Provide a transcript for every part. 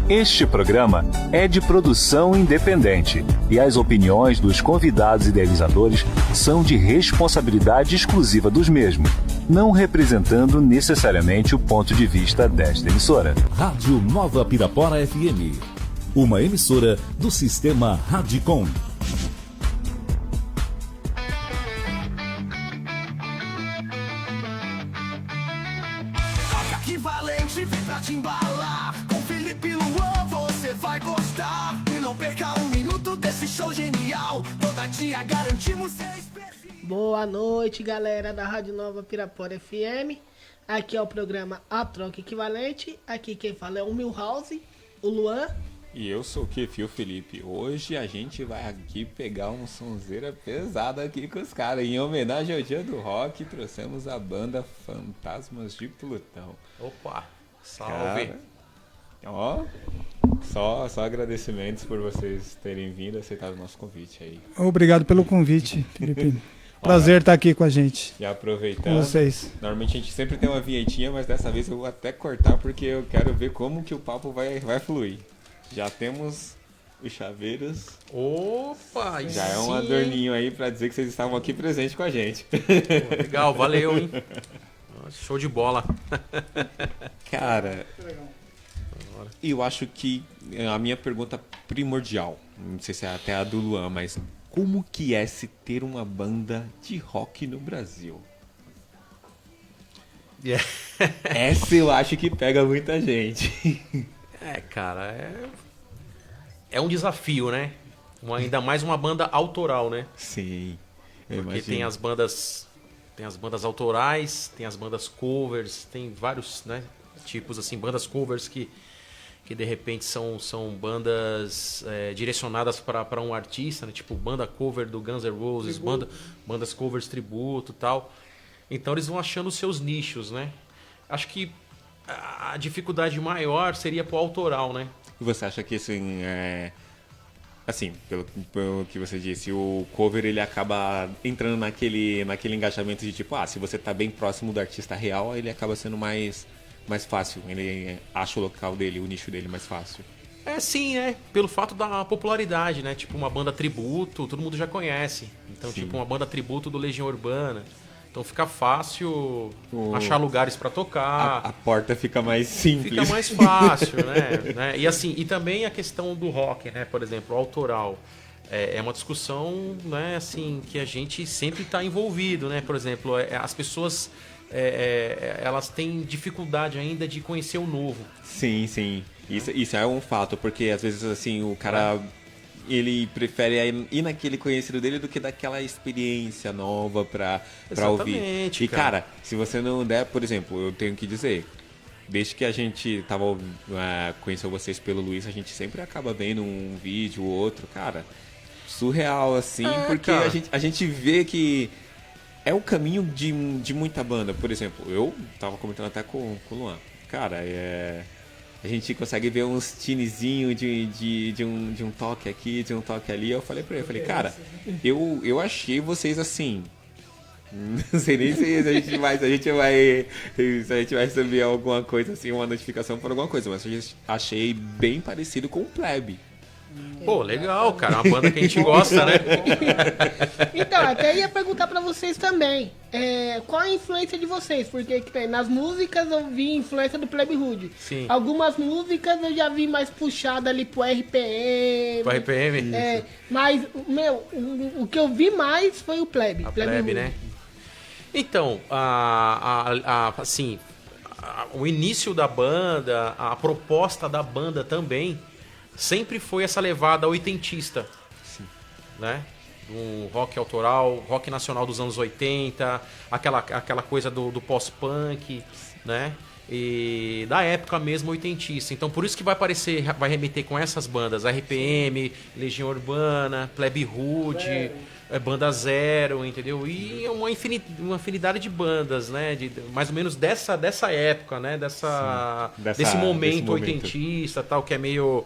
Este programa é de produção independente e as opiniões dos convidados e idealizadores são de responsabilidade exclusiva dos mesmos, não representando necessariamente o ponto de vista desta emissora. Rádio Nova Pirapora FM, uma emissora do Sistema Radicom. Toca que valente, vem pra te embalar. Com Felipe Luan você vai gostar. E não perca um minuto desse show genial. Toda dia garantimos ser especial. Boa noite, galera da Rádio Nova Pirapora FM. Aqui é o programa A Troca Equivalente. Aqui quem fala é o Milhouse, o Luan. E eu sou o Kefio Felipe. Hoje a gente vai aqui pegar um sonzeira pesada aqui com os caras. Em homenagem ao Dia do Rock, trouxemos a banda Fantasmas de Plutão. Opa, salve! Cara, ó, só agradecimentos por vocês terem vindo e aceitado o nosso convite aí. Obrigado pelo convite, Felipe. Prazer estar aqui com a gente. E aproveitando, com vocês. Normalmente a gente sempre tem uma vinhetinha, mas dessa vez eu vou até cortar porque eu quero ver como que o papo vai fluir. Já temos os chaveiros. Opa, já é um adorninho aí pra dizer que vocês estavam aqui presentes com a gente. Pô, legal, valeu, hein? Show de bola. Cara, eu acho que a minha pergunta primordial, não sei se é até a do Luan, mas como que é se ter uma banda de rock no Brasil? Yeah. Essa eu acho que pega muita gente. Cara, é um desafio, né? Ainda mais uma banda autoral, né? Sim. Porque tem as bandas autorais, tem as bandas covers, tem vários, né, tipos assim, bandas covers que de repente são bandas direcionadas para um artista, né? Tipo banda cover do Guns N' Roses, bandas covers tributo e tal. Então eles vão achando os seus nichos, né? Acho que a dificuldade maior seria pro autoral, né? E você acha que assim, assim, pelo que você disse, o cover ele acaba entrando naquele engajamento de tipo, se você tá bem próximo do artista real, ele acaba sendo mais fácil, ele acha o local dele, o nicho dele mais fácil. Sim, pelo fato da popularidade, né? Tipo uma banda tributo, todo mundo já conhece. Então, sim. Tipo uma banda tributo do Legião Urbana. Então fica fácil achar lugares para tocar. A porta fica mais simples. Fica mais fácil, né? E assim, e também a questão do rock, né? Por exemplo, o autoral. É uma discussão, né, assim, que a gente sempre está envolvido, né? Por exemplo, as pessoas elas têm dificuldade ainda de conhecer o novo. Sim, sim. Isso é um fato, porque às vezes assim o cara ele prefere ir naquele conhecido dele do que daquela experiência nova pra ouvir. E cara, se você não der, por exemplo, eu tenho que dizer, desde que a gente conheceu vocês pelo Luiz, a gente sempre acaba vendo um vídeo ou outro, cara, surreal assim, porque a gente vê que é o caminho de muita banda. Por exemplo, eu tava comentando até com o Luan, cara, a gente consegue ver uns tinezinhos de um toque aqui, de um toque ali. Eu falei pra ele, cara, eu achei vocês assim. Não sei nem se a gente vai receber alguma coisa assim, uma notificação por alguma coisa, mas eu achei bem parecido com o Plebe. Pô, legal, cara, uma banda que a gente gosta, né? Então, até ia perguntar pra vocês também, qual a influência de vocês? Porque nas músicas eu vi influência do Plebe Hood. Sim. Algumas músicas eu já vi mais puxada ali pro RPM. Pro RPM? Mas, o que eu vi mais foi o Plebe. A Plebe, né? Então, assim, o início da banda, a proposta da banda também sempre foi essa levada oitentista. Sim. Né? Um rock autoral, rock nacional dos anos 80, aquela coisa do pós-punk, né? E da época mesmo oitentista. Então por isso que vai remeter com essas bandas, RPM, Legião Urbana, Plebe Hood, Banda Zero, entendeu? E uma infinidade de bandas, né? Mais ou menos dessa época, né? Desse momento oitentista, tal, que é meio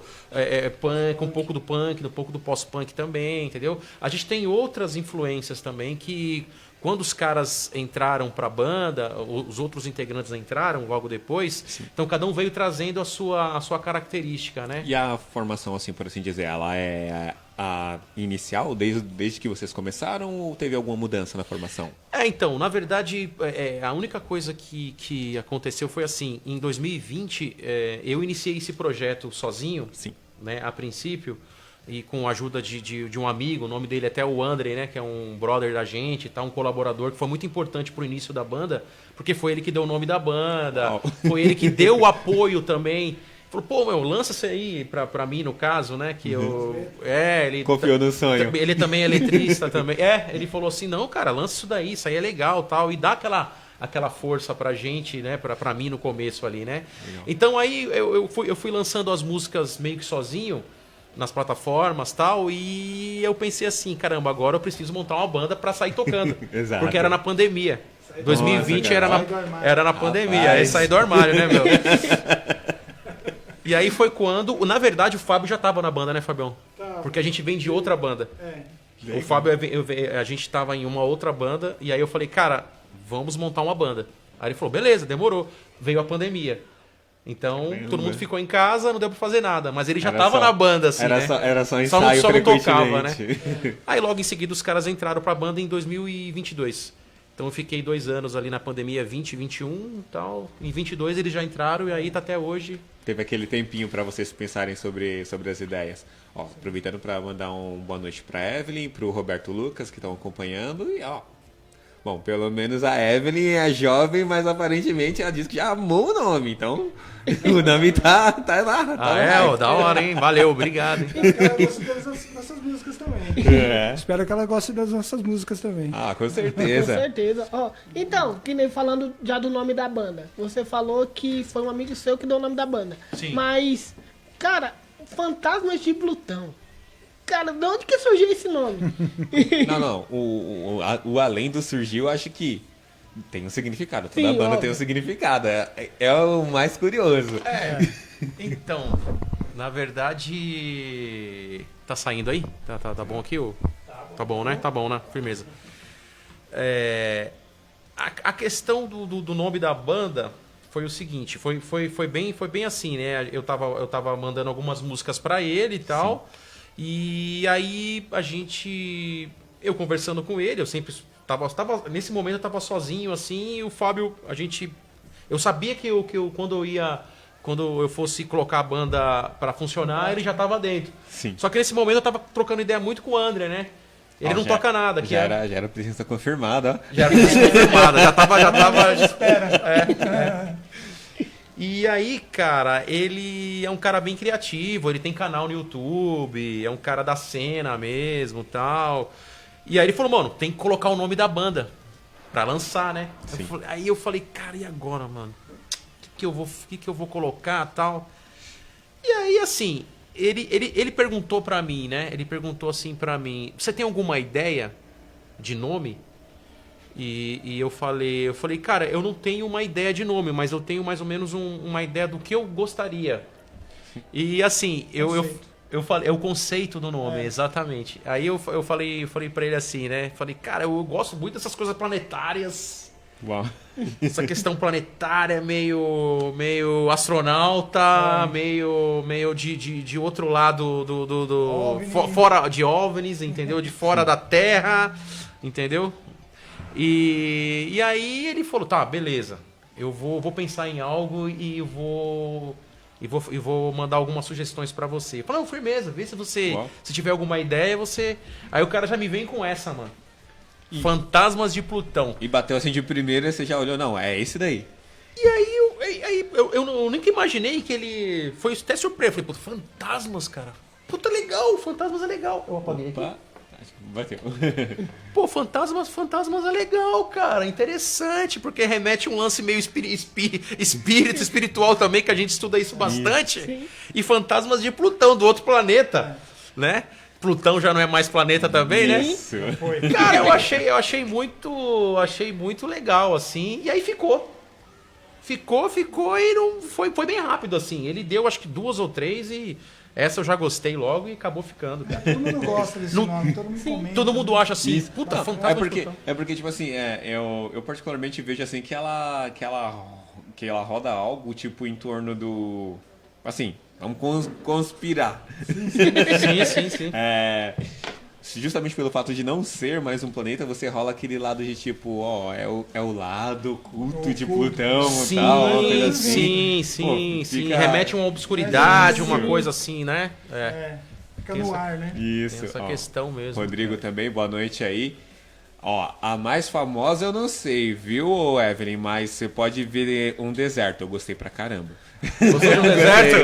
punk, um pouco do punk, um pouco do pós-punk também, entendeu? A gente tem outras influências também que, quando os caras entraram pra banda, os outros integrantes entraram logo depois, sim, então cada um veio trazendo a sua característica, né? E a formação, assim, por assim dizer, ela é a inicial, desde que vocês começaram, ou teve alguma mudança na formação? Então, na verdade, a única coisa que aconteceu foi assim, em 2020, eu iniciei esse projeto sozinho, sim, né, a princípio, e com a ajuda de um amigo, o nome dele até o André, né, que é um brother da gente, tá, um colaborador que foi muito importante pro início da banda, porque foi ele que deu o nome da banda, foi ele que deu o apoio também. Falou, pô, meu, lança isso aí pra mim, no caso, né, que eu... ele confiou no sonho. Ele também é eletrista também. Ele falou assim, não, cara, lança isso daí, isso aí é legal, tal, e dá aquela força pra gente, né, pra mim no começo ali, né. Legal. Então aí eu fui lançando as músicas meio que sozinho, nas plataformas e tal, e eu pensei assim, caramba, agora eu preciso montar uma banda pra sair tocando. Exato. Porque era na pandemia. 2020 era na pandemia, aí saí do armário, né, meu? E aí foi quando, na verdade, o Fábio já tava na banda, né, Fabião? Porque a gente vem de outra banda. O Fábio, a gente tava em uma outra banda, e aí eu falei, cara, vamos montar uma banda. Aí ele falou, beleza, demorou. Veio a pandemia. Então, todo mundo ficou em casa, não deu pra fazer nada. Mas ele já tava na banda, assim, né? Era só ensaio só não tocava, né? frequentemente. Aí logo em seguida os caras entraram pra banda em 2022. Então eu fiquei 2 anos ali na pandemia, 20, 21 e tal. Em 22 eles já entraram e aí tá até hoje. Teve aquele tempinho pra vocês pensarem sobre as ideias. Ó, aproveitando pra mandar uma boa noite pra Evelyn, pro Roberto Lucas, que estão acompanhando. E ó, bom, pelo menos a Evelyn é jovem, mas aparentemente ela diz que já amou o nome. Então, o nome tá lá. Da hora, hein? Valeu, obrigado. Hein? Espero que ela goste dessas músicas também. Espero que ela goste das nossas músicas também. Ah, com certeza. Com certeza. Ó, então, que nem falando já do nome da banda. Você falou que foi um amigo seu que deu o nome da banda. Sim. Mas, cara, Fantasmas de Plutão. Cara, de onde que surgiu esse nome? Não. O além do surgiu, acho que tem um significado. Toda Sim, banda óbvio. tem um significado. É o mais curioso. Então, na verdade... Tá saindo aí? Tá bom aqui? Tá bom, né? Tá bom, né? Firmeza. A questão do nome da banda foi o seguinte. Foi bem assim, né? Eu tava mandando algumas músicas pra ele e tal. Sim. E aí eu conversando com ele, eu sempre tava nesse momento eu tava sozinho assim, e o Fábio, eu sabia que quando eu fosse colocar a banda pra funcionar, ele já tava dentro. Sim. Só que nesse momento eu tava trocando ideia muito com o André, né? Ele não toca nada. Já era presença confirmada, ó. Já era presença confirmada, já tava espera. E aí, cara, ele é um cara bem criativo, ele tem canal no YouTube, é um cara da cena mesmo, tal. E aí ele falou, mano, tem que colocar o nome da banda pra lançar, né? Aí eu falei, cara, e agora, mano? O que eu vou colocar, tal? E aí, assim, ele perguntou pra mim, né? Ele perguntou assim pra mim, você tem alguma ideia de nome? E eu falei, cara, eu não tenho uma ideia de nome, mas eu tenho mais ou menos uma ideia do que eu gostaria. E assim, eu falei, é o conceito do nome, exatamente. Aí eu falei pra ele assim, né? Falei, cara, eu gosto muito dessas coisas planetárias. Uau. Essa questão planetária, meio astronauta, meio de outro lado fora de OVNIs, entendeu? De fora da Terra, entendeu? E aí ele falou, tá, beleza, eu vou pensar em algo e vou mandar algumas sugestões pra você. Eu falei, não, firmeza, vê se tiver alguma ideia, você... Aí o cara já me vem com essa, mano. Fantasmas de Plutão. E bateu assim de primeira e você já olhou, não, é esse daí. E aí eu nunca imaginei que ele... Foi até surpresa, falei, puta, fantasmas, cara. Puta, legal, fantasmas é legal. Eu apaguei aqui. Bateu. Pô, fantasmas é legal, cara. Interessante, porque remete um lance meio espiritual também, que a gente estuda isso bastante. E fantasmas de Plutão, do outro planeta, né? Plutão já não é mais planeta também, né? Isso. Cara, eu achei muito legal, assim, e aí ficou. Ficou e não foi bem rápido, assim. Ele deu acho que 2 ou 3 e essa eu já gostei logo e acabou ficando, cara. Todo mundo gosta desse nome, todo mundo comenta. Todo mundo acha assim, puta, fantasma de Plutão. É porque, tipo assim, eu particularmente vejo assim que ela roda algo, tipo, em torno do... Assim, vamos conspirar. Sim. Justamente pelo fato de não ser mais um planeta, você rola aquele lado de tipo, é o lado oculto de Plutão e tal. Uma coisa assim. Sim. Fica... Remete a uma obscuridade, uma coisa assim, né? Fica no ar, né? Isso. Tem essa questão mesmo. Rodrigo também, boa noite aí. Ó, a mais famosa eu não sei, viu, Evelyn? Mas você pode ver um deserto. Eu gostei pra caramba. Você no deserto?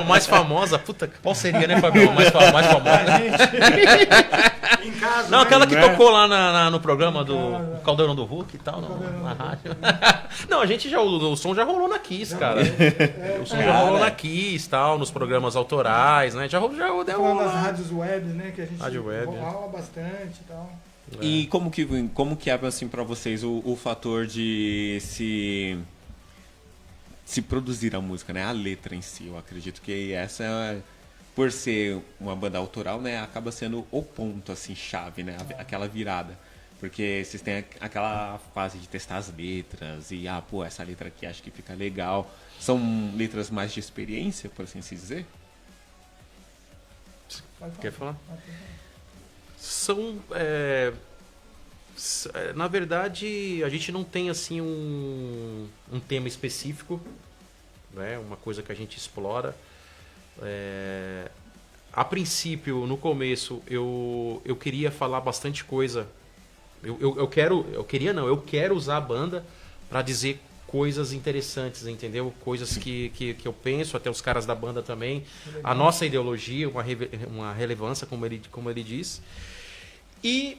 O mais famosa. Puta, qual seria, né, Fabio? Mais famosa. Em casa, Não, né? aquela que tocou lá no programa do Caldeirão do Hulk e tal, na rádio. Não, a gente o som já rolou na Kiss, cara. O som já rolou na Kiss e tal, nos programas autorais, né? Já deu Falando das rádios web, né? Que a gente Rádio web, rola bastante e tal. E como que é, assim, pra vocês o fator de se produzir a música, né? A letra em si, eu acredito que essa, por ser uma banda autoral, né? Acaba sendo o ponto, assim, chave, né? Aquela virada. Porque vocês têm aquela fase de testar as letras e, essa letra aqui acho que fica legal. São letras mais de experiência, por assim se dizer? Quer falar? Na verdade, a gente não tem assim um tema específico, né? Uma coisa que a gente explora. A princípio, no começo, eu queria falar bastante coisa. Eu quero usar a banda para dizer coisas interessantes, entendeu? Coisas que eu penso, até os caras da banda também. A nossa ideologia, uma relevância, como ele diz. E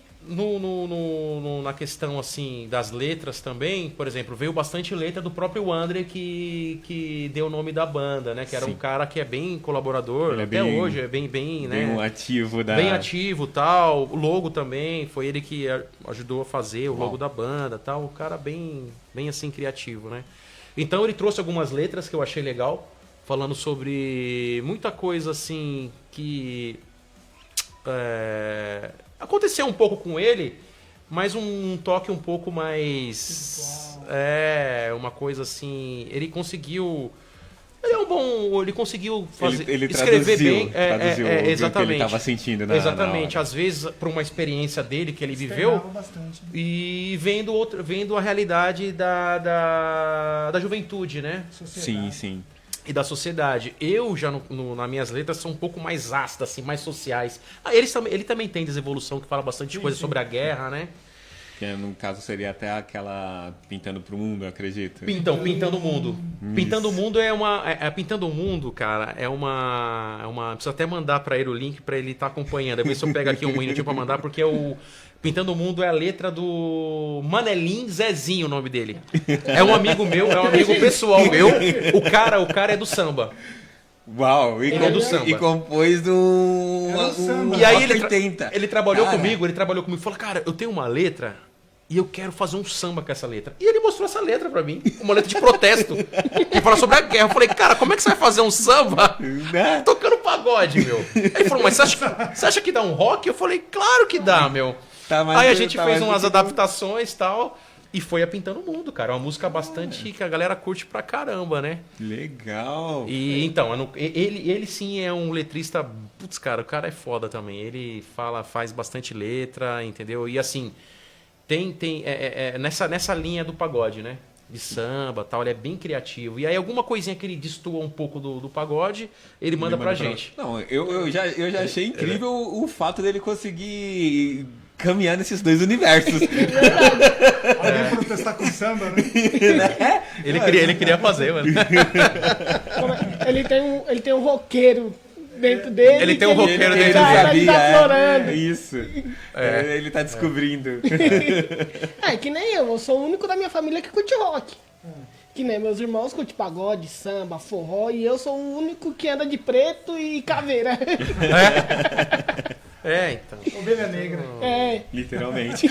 na questão assim das letras também, por exemplo, veio bastante letra do próprio André que deu o nome da banda, né? Que era um cara que é bem colaborador, até hoje é bem, né? Bem ativo bem ativo, tal. O logo também foi ele que ajudou a fazer o logo da banda, tal. O cara bem assim criativo, né? Então ele trouxe algumas letras que eu achei legal, falando sobre muita coisa assim que aconteceu um pouco com ele, mas um toque um pouco mais... uma coisa assim... Ele conseguiu fazer, ele escrever bem. Traduziu o que exatamente. ele estava sentindo Exatamente. Às vezes, por uma experiência dele que ele viveu, bastante, né? e vendo a realidade da juventude, né? Sociedade. Sim. E da sociedade. Eu já, nas minhas letras, são um pouco mais ácidas, assim, mais sociais. Ele também tem desevolução, que fala bastante coisa sobre a guerra, né? Que no caso seria até aquela Pintando pro Mundo, eu acredito. Pintando o Mundo. Pintando o Mundo Pintando o Mundo, cara, é uma... Preciso até mandar pra ele o link pra ele estar acompanhando. Depois se eu pego aqui um minutinho pra mandar, porque Pintando o Mundo é a letra do Manelim Zezinho, o nome dele. É um amigo meu, é um amigo pessoal meu. O cara é do samba. Uau, ele é do samba. E compôs do samba. E aí ele trabalhou comigo e falou, cara, eu tenho uma letra e eu quero fazer um samba com essa letra. E ele mostrou essa letra pra mim, uma letra de protesto, que fala sobre a guerra. Eu falei, cara, como é que você vai fazer um samba tocando pagode, meu? Aí ele falou, mas você acha que dá um rock? Eu falei, claro que dá, meu. Aí a gente fez umas adaptações e tal, e foi a Pintando o Mundo, cara. Uma música bastante que a galera curte pra caramba, né? Legal. E então, ele sim é um letrista. Putz, cara, o cara é foda também. Ele faz bastante letra, entendeu? E assim, tem nessa linha do pagode, né? De samba tal, ele é bem criativo. E aí alguma coisinha que ele destoa um pouco do pagode, ele manda pra gente. Não, eu já achei incrível o fato dele conseguir caminhar nesses dois universos. Alguém protestar com samba, né? Ele queria fazer, mano. Ele tem um roqueiro dentro dele. Ele tem um roqueiro dentro dele. Ele tá florando. Isso. Ele tá descobrindo. Que nem eu sou o único da minha família que curte rock. Que nem meus irmãos curtem pagode, samba, forró, e eu sou o único que anda de preto e caveira. Então. Ovelha negra. Literalmente.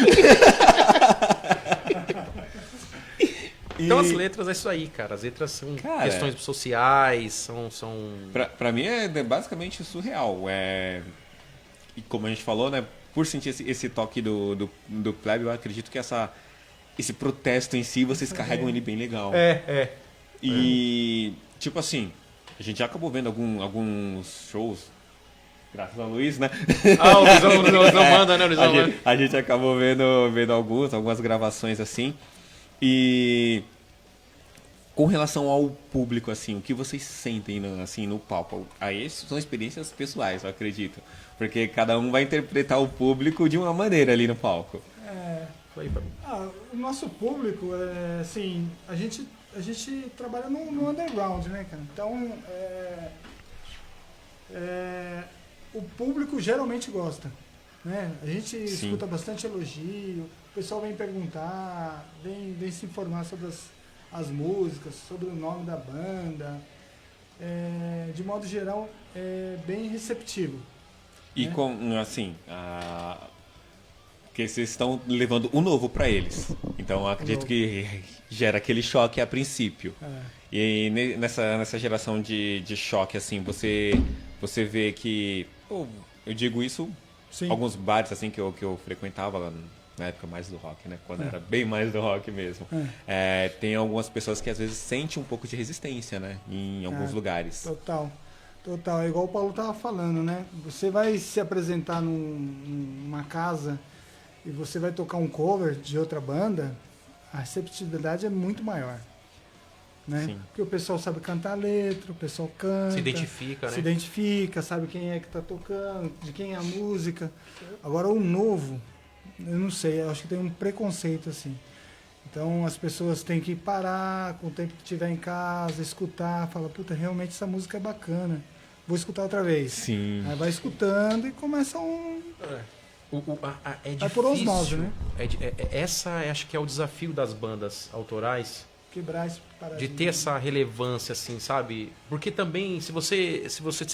Então as letras é isso aí, cara. As letras são questões sociais, são... Pra mim é basicamente surreal. E como a gente falou, né? Por sentir esse toque do plebe, eu acredito que esse protesto em si, vocês carregam ele bem legal. E, tipo assim, a gente já acabou vendo alguns shows, graças a Luiz, né? O Luizão manda, né? O Luizão manda. A gente acabou vendo algumas gravações assim. E com relação ao público, assim, o que vocês sentem assim, no palco? Aí são experiências pessoais, eu acredito. Porque cada um vai interpretar o público de uma maneira ali no palco. O nosso público, assim, a gente trabalha no underground, né, cara? Então, o público geralmente gosta, né? A gente escuta bastante elogio, o pessoal vem perguntar, vem se informar sobre as músicas, sobre o nome da banda. De modo geral, é bem receptivo. E com, assim, porque vocês estão levando o novo para eles. Então, eu acredito que gera aquele choque a princípio. E nessa geração de choque, assim, você vê que... eu digo isso, alguns bares assim que eu frequentava na época mais do rock, né? Quando era bem mais do rock mesmo. Tem algumas pessoas que às vezes sentem um pouco de resistência, né? Em alguns lugares. Total, é igual o Paulo tava falando, né? Você vai se apresentar numa casa e você vai tocar um cover de outra banda, a receptividade é muito maior, né? Sim. Porque o pessoal sabe cantar a letra, o pessoal canta, Se identifica, né? Se identifica, sabe quem é que tá tocando, de quem é a música. Agora o novo, eu não sei, eu acho que tem um preconceito assim. Então as pessoas têm que parar com o tempo que estiver em casa, escutar, falar, puta, realmente essa música é bacana, vou escutar outra vez. Sim. Aí vai escutando e começa É Vai por osmose, né? Acho que é o desafio das bandas autorais, quebrar esse paradigma. de ter essa relevância, assim, sabe? Porque também, se você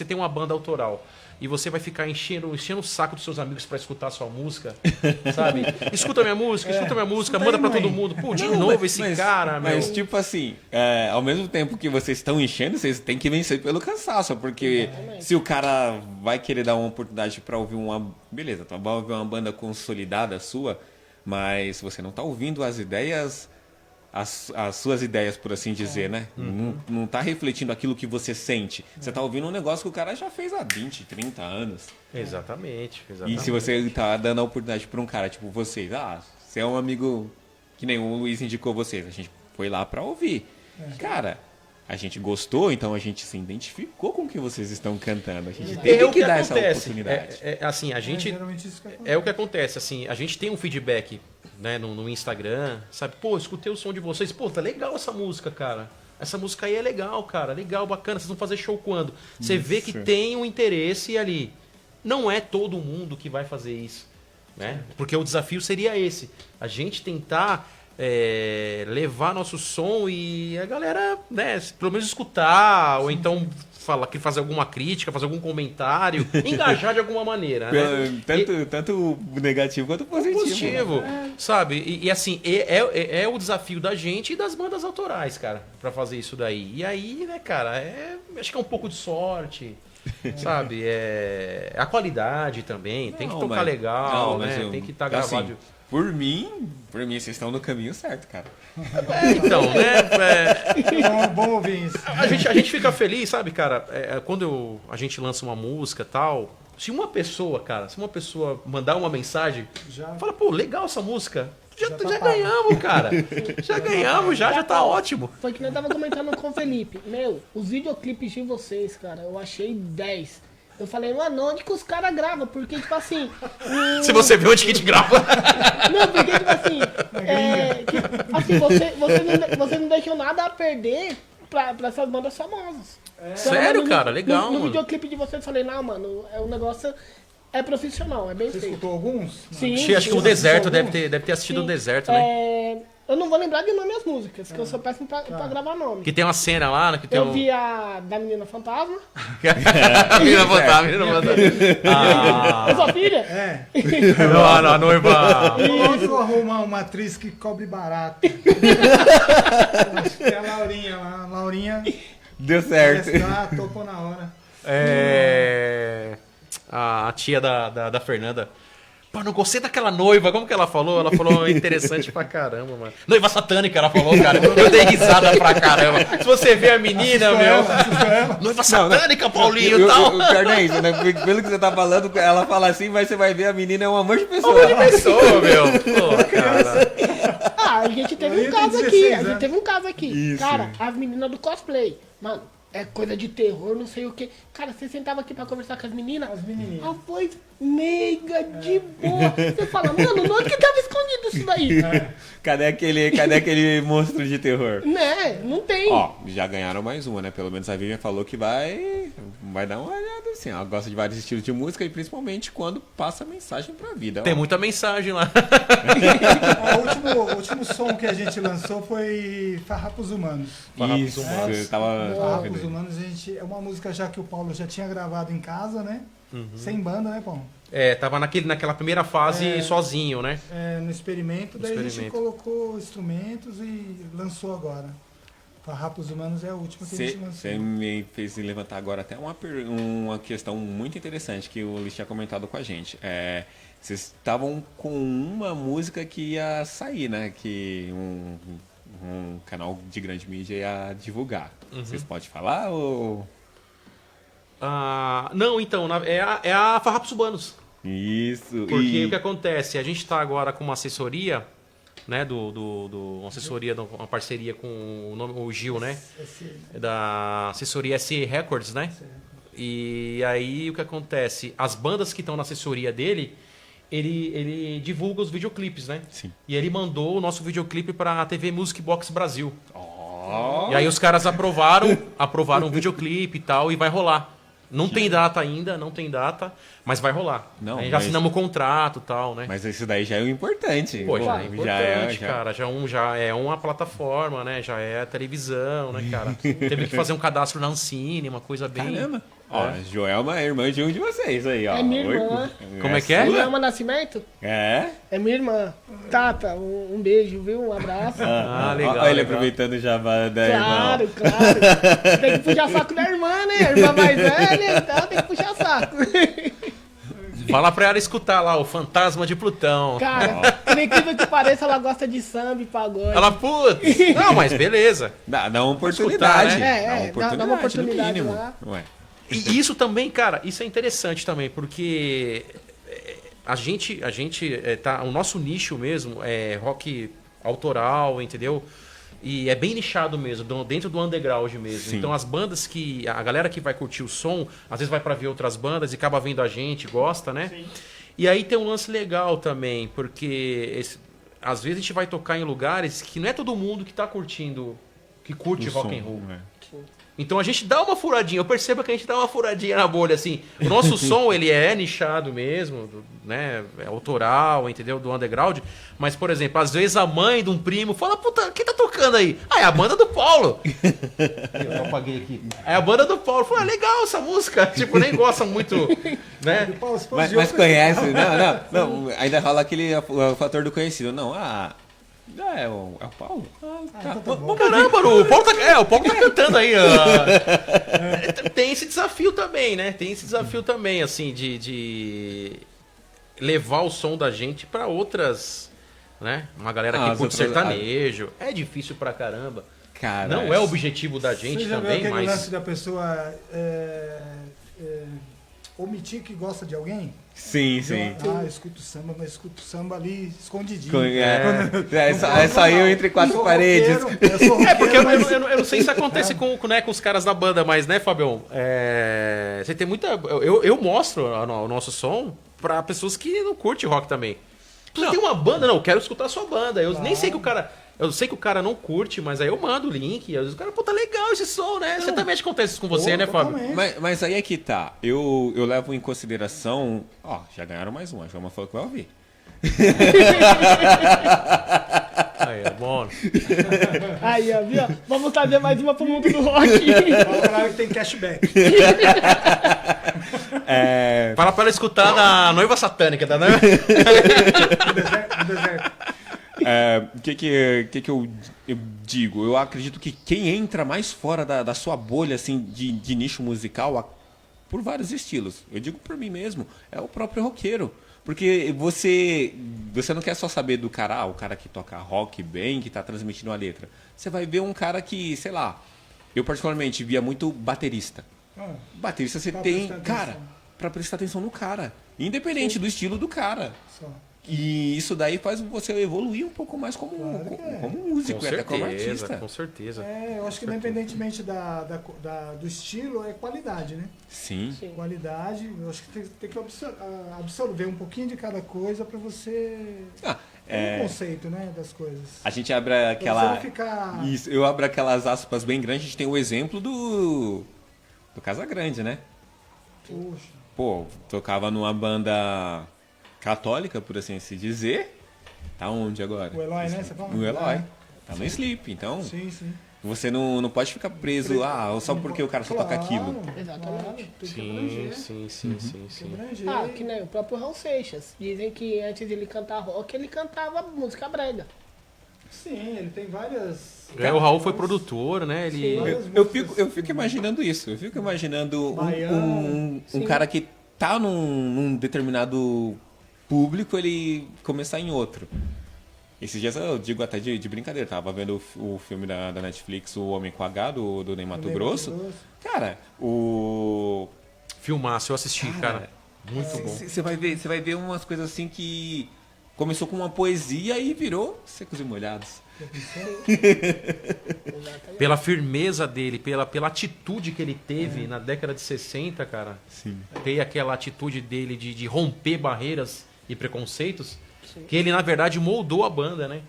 tem uma banda autoral e você vai ficar enchendo o saco dos seus amigos pra escutar a sua música, sabe? Escuta minha música, manda pra todo mundo. Pô, de novo esse cara, meu. Mas, tipo assim, ao mesmo tempo que vocês estão enchendo, vocês têm que vencer pelo cansaço. Porque se o cara vai querer dar uma oportunidade pra ouvir beleza, tá, vai ouvir uma banda consolidada sua, mas você não tá ouvindo as ideias... As suas ideias, por assim dizer, né? Não tá refletindo aquilo que você sente. Você tá ouvindo um negócio que o cara já fez há 20, 30 anos. Exatamente. E se você tá dando a oportunidade pra um cara, tipo vocês, você é um amigo que nem o Luiz indicou vocês, a gente foi lá pra ouvir. Cara, a gente gostou, então a gente se identificou com o que vocês estão cantando. A gente tem que dar essa oportunidade. Assim, a gente... geralmente isso que É o que acontece, assim, a gente tem um feedback, né, no Instagram, sabe? Pô, escutei o som de vocês, pô, tá legal essa música, cara. Essa música aí é legal, cara, legal, bacana. Vocês vão fazer show quando? Você vê que tem um interesse ali. Não é todo mundo que vai fazer isso, né? Porque o desafio seria esse, a gente tentar levar nosso som e a galera, né, pelo menos escutar, ou então fazer alguma crítica, fazer algum comentário, engajar de alguma maneira, né? Tanto negativo quanto positivo. Sabe? E assim, é o desafio da gente e das bandas autorais, cara, pra fazer isso daí. E aí, né, cara, acho que é um pouco de sorte, sabe? A qualidade também, tem que tocar legal, né? Tem que estar gravado. Assim, por mim, vocês estão no caminho certo, cara. Então, né? É bom ouvir isso. A gente fica feliz, sabe, cara? Quando a gente lança uma música e tal, se uma pessoa mandar uma mensagem, fala, pô, legal essa música. Já ganhamos, cara. Já ganhamos, já tá ótimo. Foi que nós tava comentando com o Felipe. Os videoclipes de vocês, cara, eu achei 10. Eu falei, mano, onde que os caras gravam? Porque, tipo assim... Se você vê onde que a gente grava. Não, porque, tipo assim... você não deixou nada a perder pra essas bandas famosas. Sério, cara? Legal, no mano. videoclipe de vocês, eu falei, não, mano, o negócio é profissional, é bem Você feito. escutou alguns? Sim. Acho que o Deserto deve ter assistido o Deserto, né? Eu não vou lembrar de nome as músicas, que eu sou péssimo pra gravar nome. Que tem uma cena lá, né? Que tem Eu vi a da Menina Fantasma. Menina Fantasma. É sua filha? É. Não, a noiva. Posso arrumar uma atriz que cobre barato. Acho que é a Laurinha lá. A Laurinha Deu certo. topou na hora. A tia da Fernanda. Pô, não gostei daquela noiva. Como que ela falou? Ela falou interessante pra caramba, mano. Noiva satânica, ela falou, cara. Eu dei risada pra caramba. Se você vê a menina, noiva satânica, Paulinho e tal. O pior não é isso, né? Pelo que você tá falando, ela fala assim, mas você vai ver a menina é um amor de pessoa. Amor de pessoa, meu. Pô, cara. A gente teve um caso aqui. Isso. Cara, as meninas do cosplay. Mano, é coisa de terror, não sei o que. Cara, você sentava aqui pra conversar com as meninas. As menininhas. A voz meiga, de boa. Você fala, mano, onde que tava escondido isso daí? Cadê aquele monstro de terror? Né? Não tem. Ó, já ganharam mais uma, né? Pelo menos a Vivian falou que vai dar uma olhada assim. Ela gosta de vários estilos de música e principalmente quando passa mensagem pra vida. Tem ó. muita mensagem lá. O último som que a gente lançou foi Farrapos Humanos. Isso, você tava... Farrapos Humanos, é uma música já que o Paulo já tinha gravado em casa, né? Sem banda, né, Paulo? Tava naquela primeira fase sozinho, né? No experimento, daí a gente Experimento. colocou instrumentos e lançou agora. Farrapos Humanos é a última que a gente lançou. Você me fez levantar agora até uma questão muito interessante que o Luiz tinha comentado com a gente. Vocês estavam com uma música que ia sair, né? Que um canal de grande mídia ia divulgar. Vocês podem falar ou... Não, então, é a Farrapos Urbanos. Isso. Porque o que acontece? A gente está agora com uma assessoria, né? Uma assessoria, uma parceria com o Gil, né? Da assessoria SE Records, né? E aí o que acontece? As bandas que estão na assessoria dele, ele divulga os videoclipes, né? Sim. E ele mandou o nosso videoclipe para a TV Music Box Brasil. E aí os caras aprovaram o videoclipe e tal, e vai rolar. Não tem data ainda, mas vai rolar. Não, aí já assinamos o contrato e tal, né? Mas isso daí já é o importante. Pô, já é Bom, importante, cara. Já é uma plataforma, né? Já é a televisão, né, cara? Teve que fazer um cadastro na Ancine, uma coisa bem... Caramba. Ó, Joelma é irmã de um de vocês aí, ó. É minha irmã. Como é que é? Joelma Nascimento? É? É minha irmã. Tata, um beijo, viu? Um abraço. Legal. Olha ele legal. aproveitando o jabá da irmã. Claro. Tem que puxar saco da irmã, né? A irmã mais velha, então tem que puxar saco. Fala pra ela escutar lá, o Fantasma de Plutão. Cara, por incrível que pareça, ela gosta de samba e pagode. Ela, putz, não, mas beleza. Dá uma oportunidade. Escutar, né? Dá uma oportunidade no mínimo. lá. Ué. E isso também, cara, isso é interessante também, porque a gente o nosso nicho mesmo é rock autoral, entendeu? E é bem nichado mesmo, dentro do underground mesmo. Sim. Então as bandas a galera que vai curtir o som, às vezes vai pra ver outras bandas e acaba vendo a gente, gosta, né? Sim. E aí tem um lance legal também, porque às vezes a gente vai tocar em lugares que não é todo mundo que tá curtindo, que curte rock and roll. Então a gente dá uma furadinha, eu percebo que a gente dá uma furadinha na bolha, assim. O nosso som, ele é nichado mesmo, né? É autoral, entendeu? Do underground. Mas, por exemplo, às vezes a mãe de um primo fala, puta, quem tá tocando aí? Ah, é a banda do Paulo. Eu apaguei aqui. É a banda do Paulo. Fala, legal essa música. Tipo, nem gosta muito, né? Mas conhece, não. Ainda rola aquele o fator do conhecido. Não, é o Paulo? Caramba, o Paulo tá cantando aí. Tem esse desafio também, né? Tem esse desafio também, assim, de levar o som da gente pra outras, né? Uma galera que curte sertanejo. É difícil pra caramba. Cara, não é o objetivo da gente você já também, viu aquele mas... lance da pessoa omitir que gosta de alguém? Sim. Eu escuto samba, mas escuto samba ali escondidinho. Saiu entre quatro paredes. Porque eu não sei se acontece com os caras da banda, mas, né, Fabião? Você tem muita... Eu mostro o nosso som pra pessoas que não curtem rock também. Você tem uma banda? Não, eu quero escutar a sua banda. Eu nem sei que o cara... Eu sei que o cara não curte, mas aí eu mando o link. E às vezes o cara, pô, tá legal esse som, né? Você também acontece isso com você, né, Fábio? Mas aí é que tá. Eu levo em consideração... Ó, já ganharam mais uma. A Joelma falou que vai ouvir. Aí, é bom, mano. Aí, ó, viu? Vamos trazer mais uma pro mundo do rock. Falaram que tem cashback. Fala pra ela escutar da Noiva Satânica, da Noiva... No deserto. O que eu digo? Eu acredito que quem entra mais fora da sua bolha assim, de nicho musical, por vários estilos, eu digo por mim mesmo, é o próprio roqueiro. Porque você não quer só saber do cara, o cara que toca rock bem, que tá transmitindo a letra. Você vai ver um cara que, sei lá, eu particularmente via muito baterista. Baterista você tem, cara, pra prestar atenção no cara, independente do estilo do cara. Só. E isso daí faz você evoluir um pouco mais como músico, Com até como certeza, artista. com certeza. Eu acho que independentemente do estilo, é qualidade, né? Sim. Qualidade, eu acho que tem que absorver um pouquinho de cada coisa pra você ter um conceito, né, das coisas. A gente abre Pra aquela... você não ficar... Isso, eu abro aquelas aspas bem grandes, a gente tem o exemplo do Casagrande, né? Puxa. Pô, tocava numa banda católica, por assim se dizer. Tá onde agora? O Eloy, né? Você fala? O Eloy. Tá no Sleep, então Sim, sim. você não pode ficar preso só porque o cara só toca aquilo. Exatamente. Tem que abranger. Sim. Abranger. Que nem o próprio Raul Seixas. Dizem que antes de ele cantar rock, ele cantava música brega. Sim, ele tem várias... O Raul foi produtor, né? Ele... Eu fico imaginando isso. Eu fico imaginando um Sim. cara que tá num determinado público, ele começar em outro. Esses dias eu digo até de brincadeira, tava vendo o filme da Netflix, O Homem com H, do Ney Matogrosso. Cara, Filmaço, eu assisti, cara. Muito bom. Você vai ver umas coisas assim que começou com uma poesia e virou Secos e Molhados. Pela firmeza dele, pela atitude que ele teve na década de 60, cara. Sim. Ter aquela atitude dele de romper barreiras e preconceitos. Que ele, na verdade, moldou a banda, né?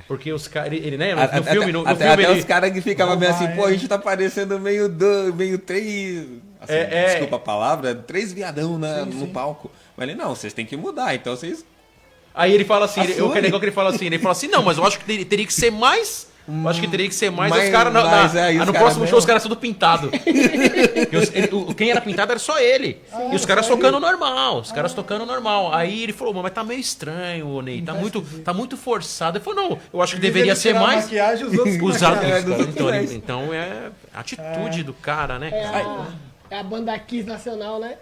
Porque os caras... Ele, né? No filme... Até ele... os caras que ficavam meio assim, pô, a gente tá parecendo meio três... Assim, desculpa a palavra, três viadão no palco. Mas ele, não, vocês têm que mudar, então vocês... Aí ele fala assim, ele fala assim, não, mas eu acho que teria que ser mais... Eu acho que teria que ser mais os caras... No próximo show os caras tudo pintado. Quem era pintado era só ele. E os caras tocando normal. Aí ele falou, mas tá meio estranho, Ney. Tá muito forçado. Ele falou, não, eu acho que deveria ser mais... Maquiagem, os outros usado. Então é a atitude do cara, né? É a banda Kiss nacional, né?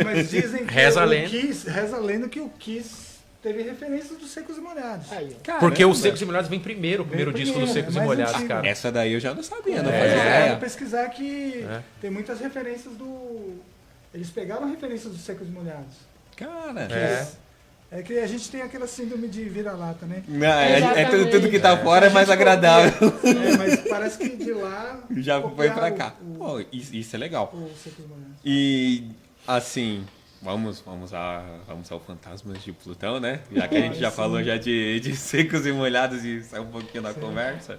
Mas dizem que Reza a lenda que o Kiss teve referências dos Secos e Molhados. Aí, Porque os Secos e Molhados vem primeiro, o primeiro disco dos Secos e mais Molhados, antigo. cara. Essa daí eu já não sabia, não Eu fazia ideia. pesquisar que tem muitas referências do... Eles pegaram referências dos Secos e Molhados. Cara, É que a gente tem aquela síndrome de vira-lata, né? não, tudo que tá fora é mais agradável. Mas parece que de lá... Já foi pra copiaram cá. Pô, isso é legal. o Secos e Molhados. E, assim, vamos ao Fantasmas de Plutão, né? Já que a gente já falou já de Secos e Molhados e saiu um pouquinho da conversa.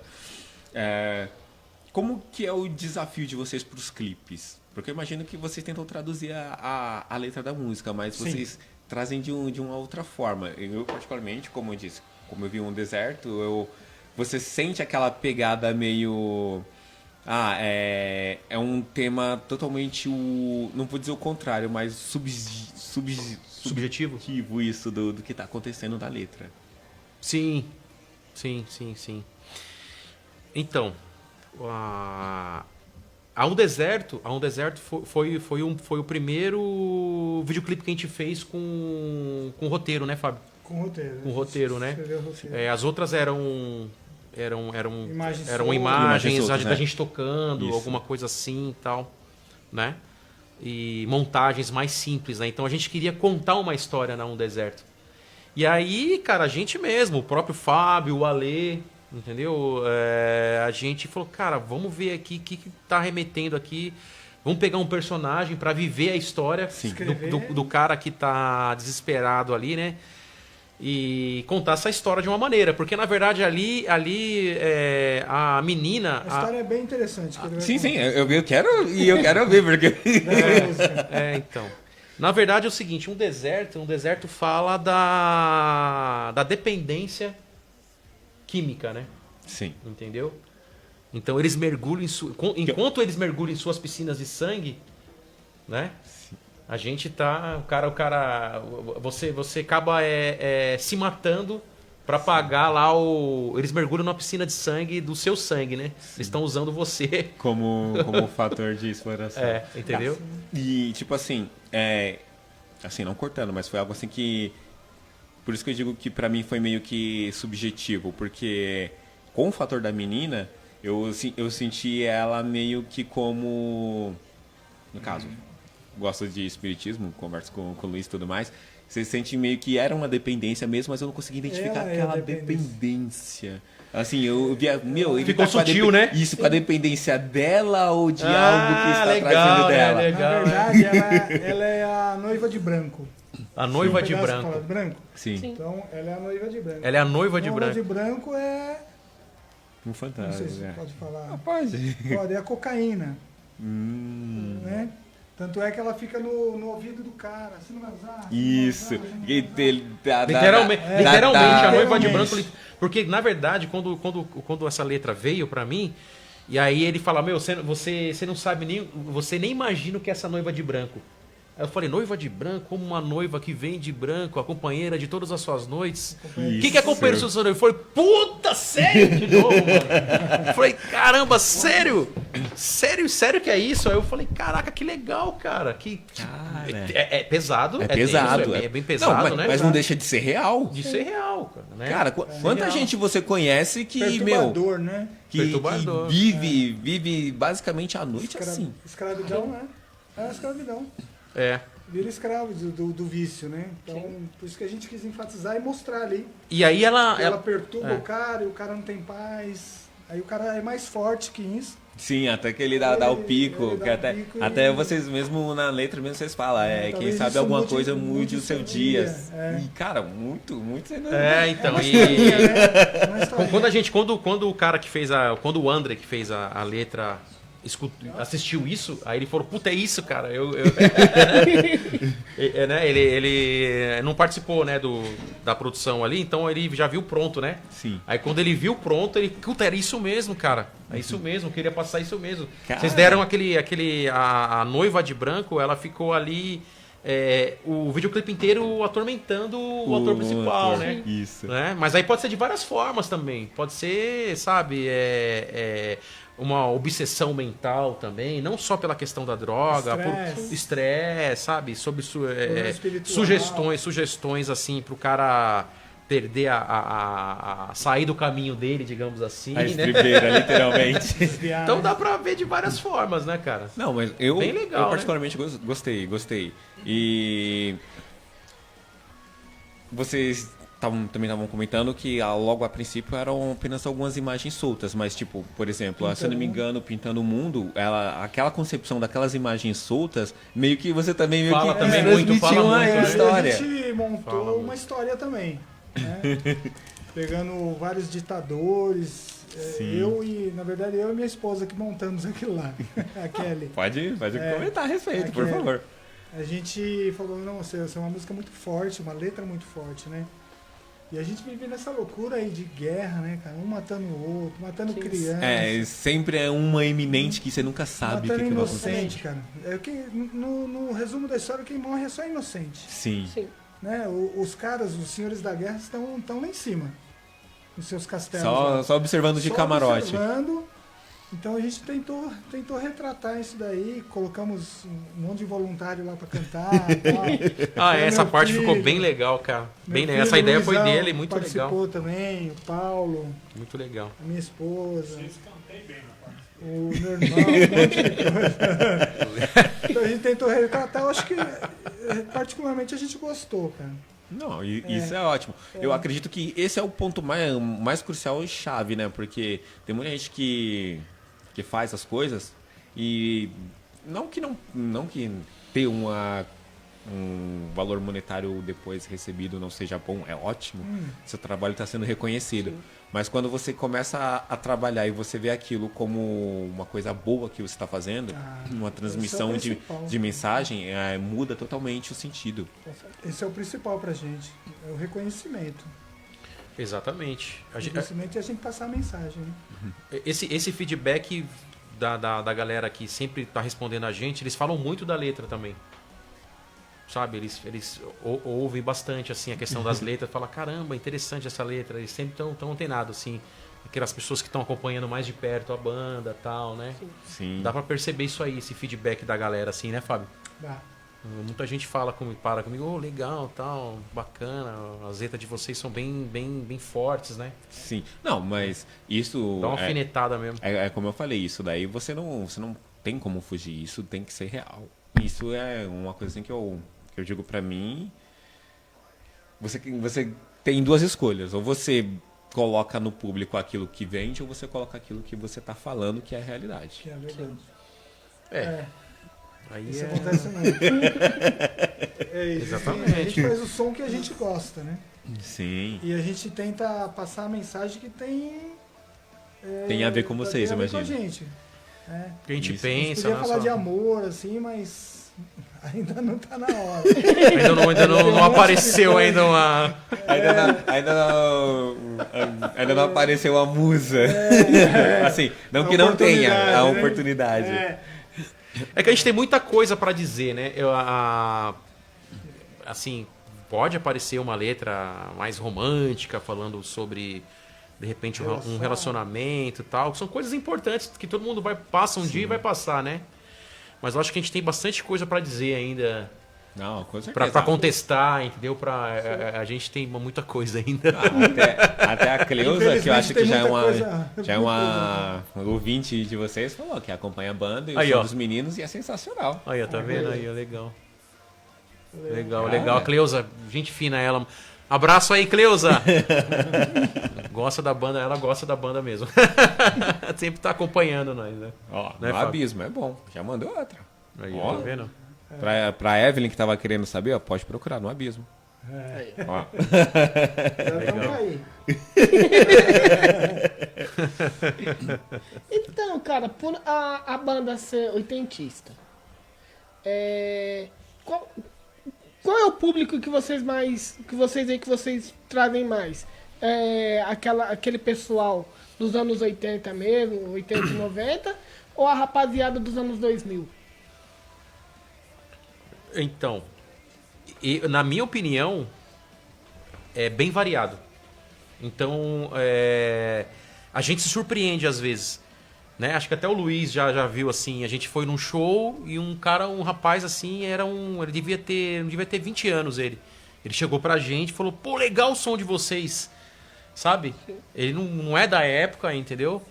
Como que é o desafio de vocês pros clipes? Porque eu imagino que vocês tentam traduzir a letra da música, mas vocês trazem de uma outra forma. Eu, particularmente, como eu disse, como eu vi um deserto, você sente aquela pegada meio... é um tema totalmente, não vou dizer o contrário, mas Subjetivo? Isso do que está acontecendo na letra. Sim. Então, a Um Deserto foi o primeiro videoclipe que a gente fez com roteiro, né, Fábio? Com roteiro. Com roteiro, né? Escreveu o roteiro. As outras eram Imagens imagens soltas, da né? gente tocando, Isso. alguma coisa assim e tal, né? E montagens mais simples, né? Então a gente queria contar uma história na Um Deserto. E aí, cara, a gente mesmo, o próprio Fábio, o Alê, entendeu? A gente falou, cara, vamos ver aqui o que tá remetendo aqui. Vamos pegar um personagem para viver a história do cara que tá desesperado ali, né? E contar essa história de uma maneira. Porque, na verdade, ali a menina... A história é bem interessante. Que ele vai Sim, eu quero ouvir, porque... então. Na verdade é o seguinte, um deserto fala da dependência química, né? Sim. Entendeu? Então eles mergulham enquanto eles mergulham em suas piscinas de sangue, né? Sim. A gente tá, você acaba se matando para pagar lá eles mergulham na piscina de sangue do seu sangue, né? Sim. Eles estão usando você como fator de exploração. Entendeu? E tipo assim, assim, não cortando, mas foi algo assim que, por isso que eu digo que pra mim foi meio que subjetivo, porque com o fator da menina, eu senti ela meio que como, no caso, gosto de espiritismo, converso com o Luiz e tudo mais, você sente meio que era uma dependência mesmo, mas eu não consegui identificar aquela dependência. Assim, eu via, ficou sutil, né? Isso, com a dependência dela ou de algo que está trazendo dela. Na verdade, ela é a noiva de branco. A noiva de branco. De branco? Sim. Então, ela é a noiva de branco. Ela é a noiva de branco. A noiva de branco é... Um fantasma. Não sei se pode falar. Pode. Pode, é a cocaína. Né? Tanto é que ela fica no ouvido do cara. Você não vai usar? Isso. Literalmente, a noiva de branco. Porque, na verdade, quando essa letra veio pra mim, e aí ele fala, você não sabe nem... Você nem imagina o que é essa noiva de branco. Aí eu falei, noiva de branco, como uma noiva que vem de branco, a companheira de todas as suas noites. O que é companheira de suas noites? Eu falei, puta, sério de novo, mano? Eu falei, caramba, sério? Sério que é isso? Aí eu falei, caraca, que legal, cara. É pesado. É pesado. Denso, é bem pesado, não, né? Mas não deixa de ser real. De ser real, cara. Né? Cara, quanta gente você conhece que, perturbador, né? Que vive basicamente à noite assim. Escravidão, né? É escravidão. Vira escravo do vício, né? Então, por isso que a gente quis enfatizar e mostrar ali. E aí ela perturba o cara e o cara não tem paz. Aí o cara é mais forte que isso. Sim, até que ele dá o pico. Até vocês mesmo na letra mesmo vocês falam, quem sabe alguma coisa mude o seu dia. E, cara, muito sendo. Então. Quando o cara que fez quando o André que fez a letra assistiu isso, aí ele falou, puta, é isso, cara. Ele não participou, né, da produção ali, então ele já viu pronto, né? Sim. Aí quando ele viu pronto, ele, puta, era isso mesmo, cara. É isso mesmo, eu queria passar isso mesmo. Cara. Vocês deram a noiva de branco, ela ficou ali, o videoclipe inteiro atormentando o ator principal, né? Isso. Né? Mas aí pode ser de várias formas também. Pode ser, sabe, uma obsessão mental também, não só pela questão da droga, por estresse, sabe? Sobre sugestões assim pro cara perder a sair do caminho dele, digamos assim, a estribeira, né? Literalmente. Então dá pra ver de várias formas, né, cara? Não, mas eu particularmente né? gostei. E vocês também estavam comentando que logo a princípio eram apenas algumas imagens soltas, mas tipo, por exemplo, se eu não me engano, Pintando o Mundo, aquela concepção daquelas imagens soltas, meio que você também transmitiu uma história. A gente montou uma história também, né? Pegando vários ditadores, eu e minha esposa que montamos aquilo lá, a Kelly. Pode comentar a respeito, por favor. A gente falou, não, essa é uma música muito forte, uma letra muito forte, né? E a gente vive nessa loucura aí de guerra, né, cara? Um matando o outro, matando criança. Sempre é uma iminente que você nunca sabe o que vai acontecer. Inocente, cara. No resumo da história, quem morre é só inocente. Sim. Né? Os caras, os senhores da guerra, estão lá em cima. Nos seus castelos. Só observando de camarote. Então a gente tentou retratar isso daí, colocamos um monte de voluntário lá pra cantar. Tal. Essa parte ficou bem legal, cara. Bem legal. Essa ideia foi dele, muito legal. Participou também, o Paulo. Muito legal. A minha esposa. O meu irmão, um monte de coisa. Então a gente tentou retratar, eu acho que particularmente a gente gostou, cara. Não, isso é ótimo. Eu acredito que esse é o ponto mais crucial e chave, né? Porque tem muita gente que faz as coisas e não que ter um valor monetário depois recebido não seja bom, é ótimo. Seu trabalho está sendo reconhecido. Sim. Mas quando você começa a trabalhar e você vê aquilo como uma coisa boa que você está fazendo, uma transmissão de mensagem, muda totalmente o sentido. Esse é o principal pra gente, é o reconhecimento. Exatamente. O investimento é a gente passar a mensagem, né? Esse feedback da galera que sempre tá respondendo a gente, eles falam muito da letra também. Sabe? Eles ouvem bastante, assim, a questão das letras. Falam, caramba, interessante essa letra. Eles sempre estão antenados, assim. Aquelas pessoas que estão acompanhando mais de perto a banda e tal, né? Sim. Dá pra perceber isso aí, esse feedback da galera, assim, né, Fábio? Dá. Muita gente para comigo, oh, legal, tal, bacana, as letras de vocês são bem fortes, né? Sim. Não, mas isso... Dá uma alfinetada mesmo. É como eu falei, isso daí você não tem como fugir, isso tem que ser real. Isso é uma coisa assim que eu digo pra mim, você tem duas escolhas, ou você coloca no público aquilo que vende, ou você coloca aquilo que você tá falando que é a realidade. Que é verdade. Aí Isso é... acontece muito. Isso. Exatamente. A gente faz o som que a gente gosta, né? Sim. E a gente tenta passar a mensagem que tem... Tem a ver com vocês, tem a ver imagino. com a gente. Que a gente Isso. A gente pensa... podia nossa... falar de amor, assim, mas ainda não tá na hora. Ainda não apareceu ainda uma... Ainda não apareceu a musa. Assim, não que não tenha a oportunidade. É que a gente tem muita coisa pra dizer, né? Assim, pode aparecer uma letra mais romântica, falando sobre, de repente, um relacionamento e tal. São coisas importantes que todo mundo passa um dia e vai passar, né? Mas eu acho que a gente tem bastante coisa pra dizer ainda. Não, com certeza. Pra contestar, entendeu? A gente tem muita coisa ainda. Até a Cleusa, que eu acho que já é uma coisa. ouvinte de vocês, falou que acompanha a banda e o Aí, som ó. dos meninos e é sensacional. Aí, ó, tá vendo? Aí, ó, legal. Legal. A Cleusa, gente fina ela. Abraço aí, Cleusa! Gosta da banda, ela gosta da banda mesmo. Sempre tá acompanhando nós, né? Ó, Né, no Fábio? Abismo, é bom. Já mandou outra. Aí, Ó. tá vendo? Pra Evelyn, que tava querendo saber, ó, pode procurar no Abismo. Ó. Então aí. Então, cara, por a banda ser oitentista, qual é o público que vocês trazem mais? Aquele pessoal dos anos 80 mesmo, 80 e 90, ou a rapaziada dos anos 2000? Então, na minha opinião, é bem variado. Então, a gente se surpreende às vezes. Né? Acho que até o Luiz já viu assim, a gente foi num show e um rapaz assim, ele não devia ter 20 anos ele. Ele chegou pra gente e falou, pô, legal o som de vocês, sabe? Ele não é da época, entendeu?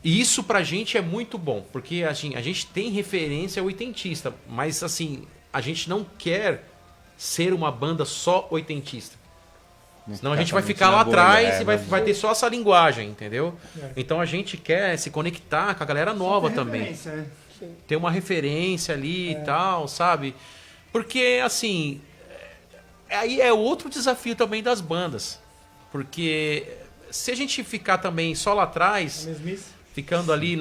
E isso pra gente é muito bom, porque a gente tem referência oitentista, mas assim, a gente não quer ser uma banda só oitentista. Senão a gente vai ficar lá atrás e vai ter só essa linguagem, entendeu? Então a gente quer se conectar com a galera nova também. Ter uma referência ali e tal, sabe? Porque, assim, aí é outro desafio também das bandas. Porque se a gente ficar também só lá atrás, ficando ali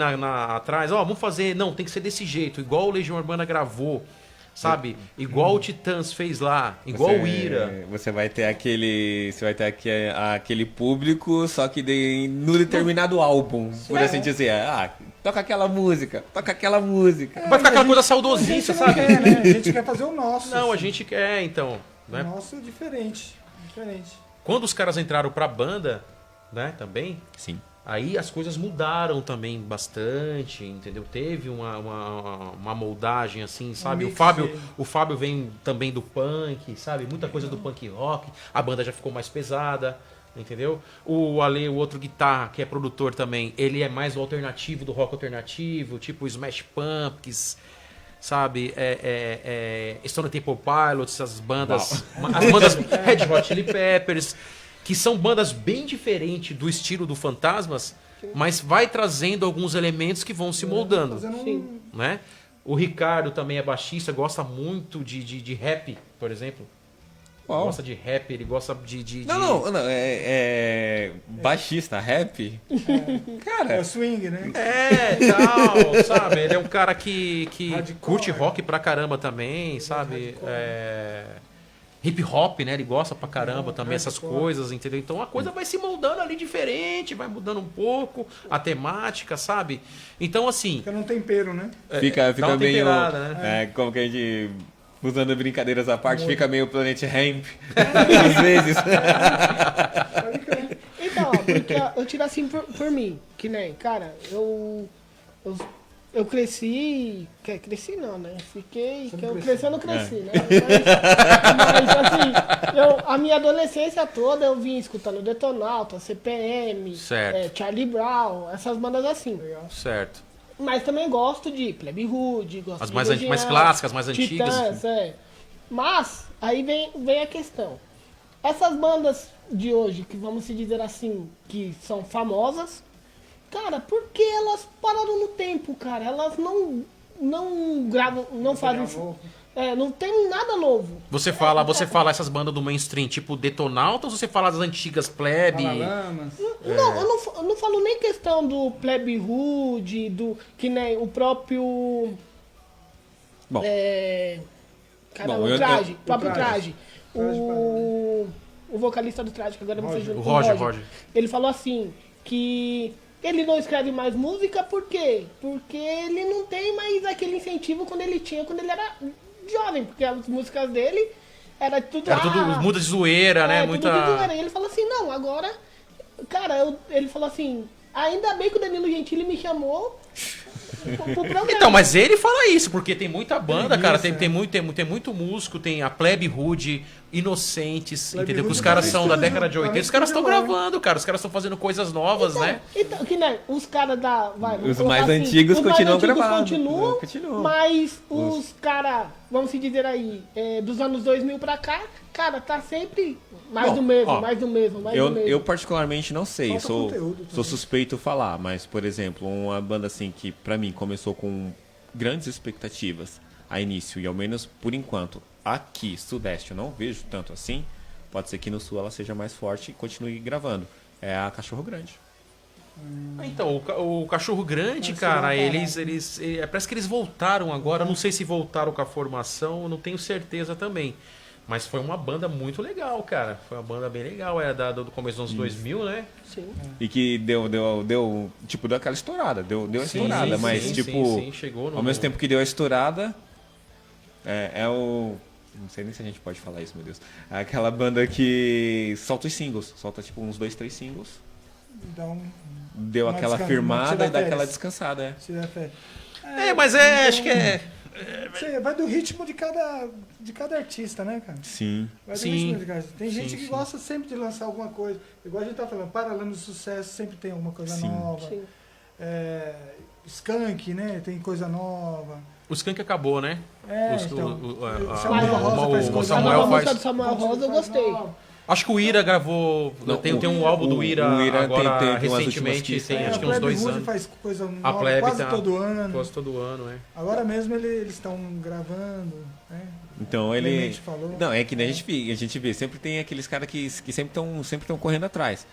atrás, vamos fazer, não, tem que ser desse jeito, igual o Legião Urbana gravou. Sabe? Igual o Titãs fez lá, igual o Ira. Você vai ter aquele público, só que no determinado álbum, por assim dizer. Toca aquela música. Vai ficar aquela coisa saudosista, sabe? Né? A gente quer fazer o nosso. Não, a gente quer, então. O nosso é diferente. Quando os caras entraram pra banda, né, também. Sim. Aí as coisas mudaram também bastante, entendeu? Teve uma moldagem assim, sabe? O Fábio vem também do punk, sabe? Muita coisa do punk rock. A banda já ficou mais pesada, entendeu? O Ale, o outro guitarra, que é produtor também, ele é mais o alternativo do rock alternativo, tipo Smash Pumpkins, sabe? Stone Temple Pilots, as bandas Red Hot Chili Peppers, que são bandas bem diferentes do estilo do Fantasmas, mas vai trazendo alguns elementos que vão se moldando. Né? O Ricardo também é baixista, gosta muito de rap, por exemplo. Gosta de rap, ele gosta de... Não, é baixista, rap. Cara... É o swing, né? Tal, sabe? Ele é um cara que curte rock pra caramba também, sabe? hip hop, né? Ele gosta pra caramba também essas coisas, entendeu? Então a coisa vai se moldando ali diferente, vai mudando um pouco a temática, sabe? Então assim... Fica num tempero, né? Fica dá uma meio... temperada, né? como que a gente... Usando brincadeiras à parte, fica meio Planet Hemp. Às vezes. Então, ó, porque eu tiro assim por mim, que nem, cara, eu cresci, cresci não, né? Fiquei, que eu cresci, eu não cresci, né? Mas assim, a minha adolescência toda eu vim escutando Detonauta, CPM, Certo. Charlie Brown, essas bandas assim. Certo. Mas também gosto de Plebe Hood, gosto As de mais Legião, clássicas, mais antigas. Titãs, Mas, aí vem a questão. Essas bandas de hoje, que vamos se dizer assim, que são famosas, cara, por que elas pararam no tempo, cara? Elas não gravam, não fazem... não tem nada novo. Você fala essas bandas do mainstream, tipo Detonautas, ou você fala das antigas Plebe? Não, eu não falo nem questão do Plebe Hood, que nem o próprio... Bom. Caramba, Bom, o Traje, o próprio Traje. O vocalista do Traje, que agora não sei O Roger. Ele falou assim, que ele não escreve mais música, por quê? Porque ele não tem mais aquele incentivo quando ele era jovem, porque as músicas dele era tudo muda de zoeira, né? Tudo de zoeira. E ele falou assim, não, agora, cara, ele falou assim, ainda bem que o Danilo Gentili me chamou pro programa. Então, mas ele fala isso, porque tem muita banda, cara, tem muito músico, tem a Plebe Hood, Inocentes, entendeu? Que os caras são da década de 80, os caras estão gravando, cara, os caras estão fazendo coisas novas, né? Então, que nem os caras da... Os mais antigos continuam gravando. Continuam, mas os caras, vamos se dizer aí, dos anos 2000 pra cá, cara, tá sempre mais do mesmo. Eu particularmente não sei, sou conteúdo suspeito falar, mas, por exemplo, uma banda assim que pra mim começou com grandes expectativas a início, e ao menos por enquanto, aqui, Sudeste, eu não vejo tanto assim, pode ser que no Sul ela seja mais forte e continue gravando, é a Cachorro Grande. Então, o Cachorro Grande, cara, parece que eles voltaram agora, não sei se voltaram com a formação, eu não tenho certeza também. Mas foi uma banda muito legal, cara. Foi uma banda bem legal, do começo dos anos 2000, né? Sim. E que deu aquela estourada, deu a estourada, mas sim, chegou ao mesmo tempo que deu a estourada, não sei nem se a gente pode falar isso, meu Deus. É aquela banda que solta os singles, solta tipo uns 2, 3 singles. Deu aquela firmada e dá aquela descansada, Tira fé. Mas acho que vai do ritmo de cada artista, né, cara? Sim. Vai do ritmo de cada... Tem gente que gosta sempre de lançar alguma coisa. Igual a gente tá falando, paralelo do sucesso, sempre tem alguma coisa nova. Sim. Skank, né? Tem coisa nova. o Skank acabou, né? O Samuel faz... do Samuel Rosa eu gostei. Acho que o Ira gravou. Tem um álbum do Ira agora tem recentemente, acho que uns 2 anos. Faz coisa A nova Plebe quase todo ano. Quase todo ano, é. Agora mesmo eles estão gravando, né? Então ele. Clemente falou. Não, é que a gente vê, sempre tem aqueles caras que sempre estão correndo atrás.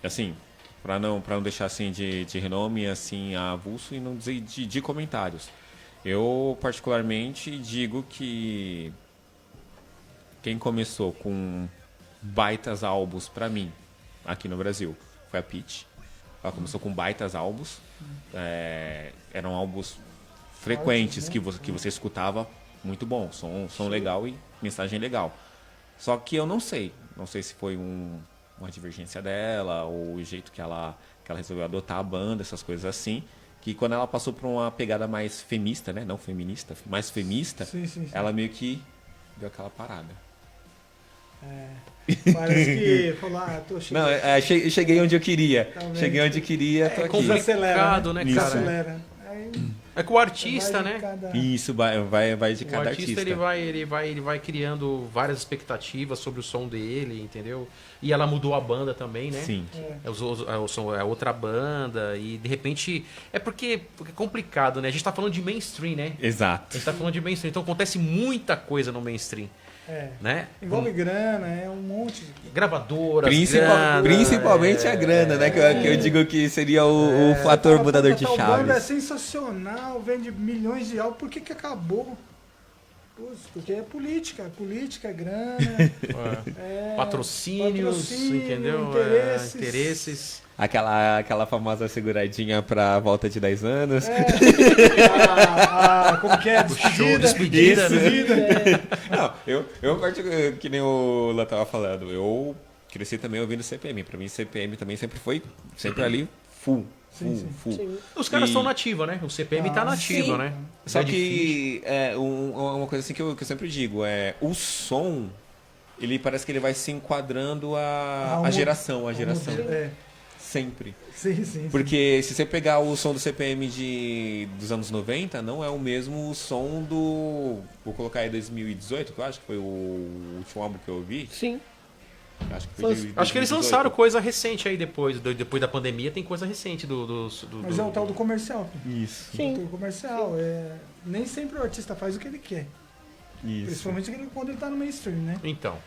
Assim, para não deixar assim de renome assim avulso e não dizer de comentários. Eu particularmente digo que quem começou com baitas álbuns pra mim aqui no Brasil foi a Pitty. Ela começou com baitas álbuns. Eram álbuns frequentes que você escutava, muito bom, som legal e mensagem legal. Só que eu não sei se foi uma divergência dela ou o jeito que ela resolveu adotar a banda, essas coisas assim, que quando ela passou por uma pegada mais femista, né, não feminista, mais femista, sim. Ela meio que deu aquela parada. Parece que falou, tô chegando. Não, cheguei onde eu queria. Cheguei onde eu queria, tô aqui. Complicado, né, cara? Acelera. É que o artista, né? Isso, vai de cada artista. Ele vai criando várias expectativas sobre o som dele, entendeu? E ela mudou a banda também, né? Sim. É outra banda e de repente... porque é complicado, né? A gente tá falando de mainstream, né? Exato. A gente tá falando de mainstream, então acontece muita coisa no mainstream. Né? Envolve grana, um monte de... Gravadoras, principalmente a grana, né? Que eu digo que seria o fator mudador de chaves. A banda é sensacional, vende milhões de álbuns, por que acabou? Putz, porque é política é grana, Patrocínios, entendeu? Interesses. Aquela famosa seguradinha pra volta de 10 anos. Como que é? Despedida, né? Não, eu que nem o Lá tava falando, eu cresci também ouvindo CPM. Pra mim, CPM também sempre foi, sempre ali, full. Os caras estão nativos, né? O CPM tá nativo, né? Só que uma coisa assim que eu sempre digo, o som, ele parece que ele vai se enquadrando a geração. Sempre. Sim. Porque se você pegar o som do CPM dos anos 90, não é o mesmo som do... Vou colocar aí 2018, que eu acho que foi o último álbum que eu ouvi. Sim. Acho que eles lançaram coisa recente aí depois da pandemia, tem coisa recente Mas é o tal do comercial. Isso. Sim. O comercial. Nem sempre o artista faz o que ele quer. Isso. Principalmente quando ele tá no mainstream, né? Então.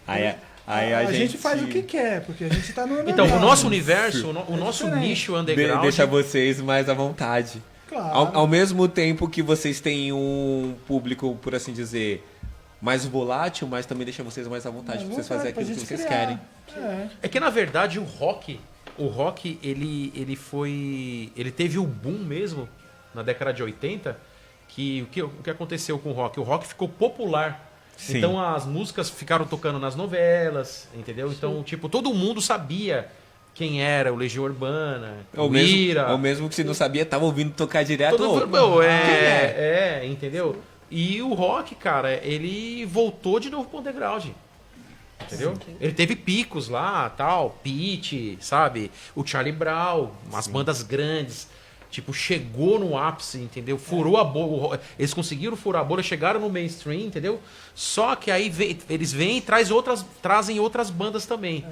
Aí a gente faz o que quer, porque a gente tá no underground. Então, o nosso universo, o nosso nicho underground... Deixa vocês mais à vontade. Claro. Ao mesmo tempo que vocês têm um público, por assim dizer, mais volátil, mas também deixa vocês mais à vontade pra vocês fazerem aquilo que vocês querem. É que, na verdade, o rock, ele teve o boom mesmo na década de 80, que o que aconteceu com o rock? O rock ficou popular. Sim. Então as músicas ficaram tocando nas novelas, entendeu? Então, tipo, todo mundo sabia quem era o Legião Urbana, o Ira. Ou mesmo que você não sabia, tava ouvindo tocar direto. Entendeu? E o rock, cara, ele voltou de novo pro underground. Entendeu? Sim. Ele teve picos lá, tal, Pitty, sabe? O Charlie Brown, umas bandas grandes. Tipo, chegou no ápice, entendeu? Furou a bolha. Eles conseguiram furar a bolha, chegaram no mainstream, entendeu? Só que aí eles vêm e trazem outras bandas também,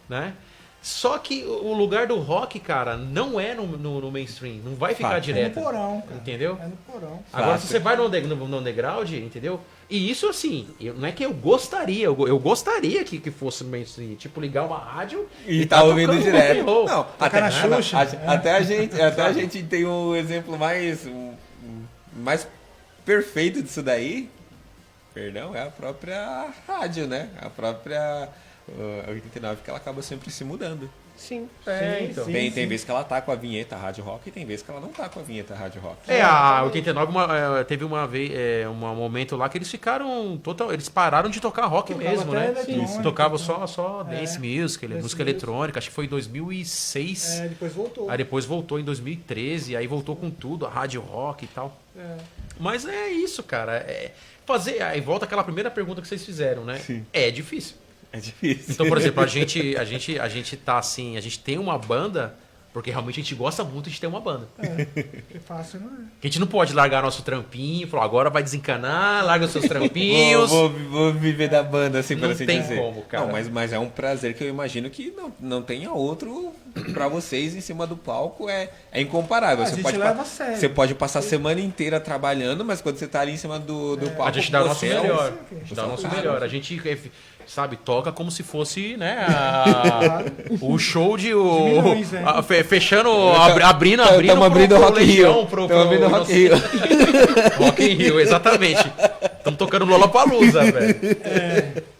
né? Só que o lugar do rock, cara, não é no mainstream. Não vai ficar direto. É no porão, cara. Entendeu? É no porão. Agora, se você vai no underground, entendeu? E isso, assim, não é que eu gostaria. Eu gostaria que fosse no mainstream. Tipo, ligar uma rádio e tá ouvindo direto. Não, até a gente tem um exemplo mais perfeito disso daí. Perdão, é a própria rádio, né? A própria... 89, que ela acaba sempre se mudando. Sim. Então. Tem vezes que ela tá com a vinheta rádio rock e tem vezes que ela não tá com a vinheta rádio rock. A 89 teve uma vez, um momento lá que eles ficaram eles pararam de tocar rock mesmo, né? Tocava só dance music, música eletrônica, acho que foi em 2006. Depois voltou. Aí depois voltou em 2013, aí voltou com tudo, a rádio rock e tal. Mas é isso, cara. Aí volta aquela primeira pergunta que vocês fizeram, né? Sim. É difícil. É difícil. Então, por exemplo, a gente tá assim, a gente tem uma banda, porque realmente a gente gosta muito de ter uma banda. É fácil, não é? A gente não pode largar nosso trampinho, falar, agora vai desencanar, larga os seus trampinhos. vou viver da banda, assim, para assim dizer. Não tem como, cara. Não, mas é um prazer que eu imagino que não tenha outro para vocês em cima do palco. É incomparável. Você pode passar a semana inteira trabalhando, mas quando você tá ali em cima do palco... A gente dá o nosso melhor. A gente... sabe, toca como se fosse, né, o show de milhões, né? Fechando, abrindo Estamos abrindo o Rock in Rio. Estamos abrindo o Rock in Rio. Rock in Rio, exatamente. Estamos tocando Lollapalooza, velho.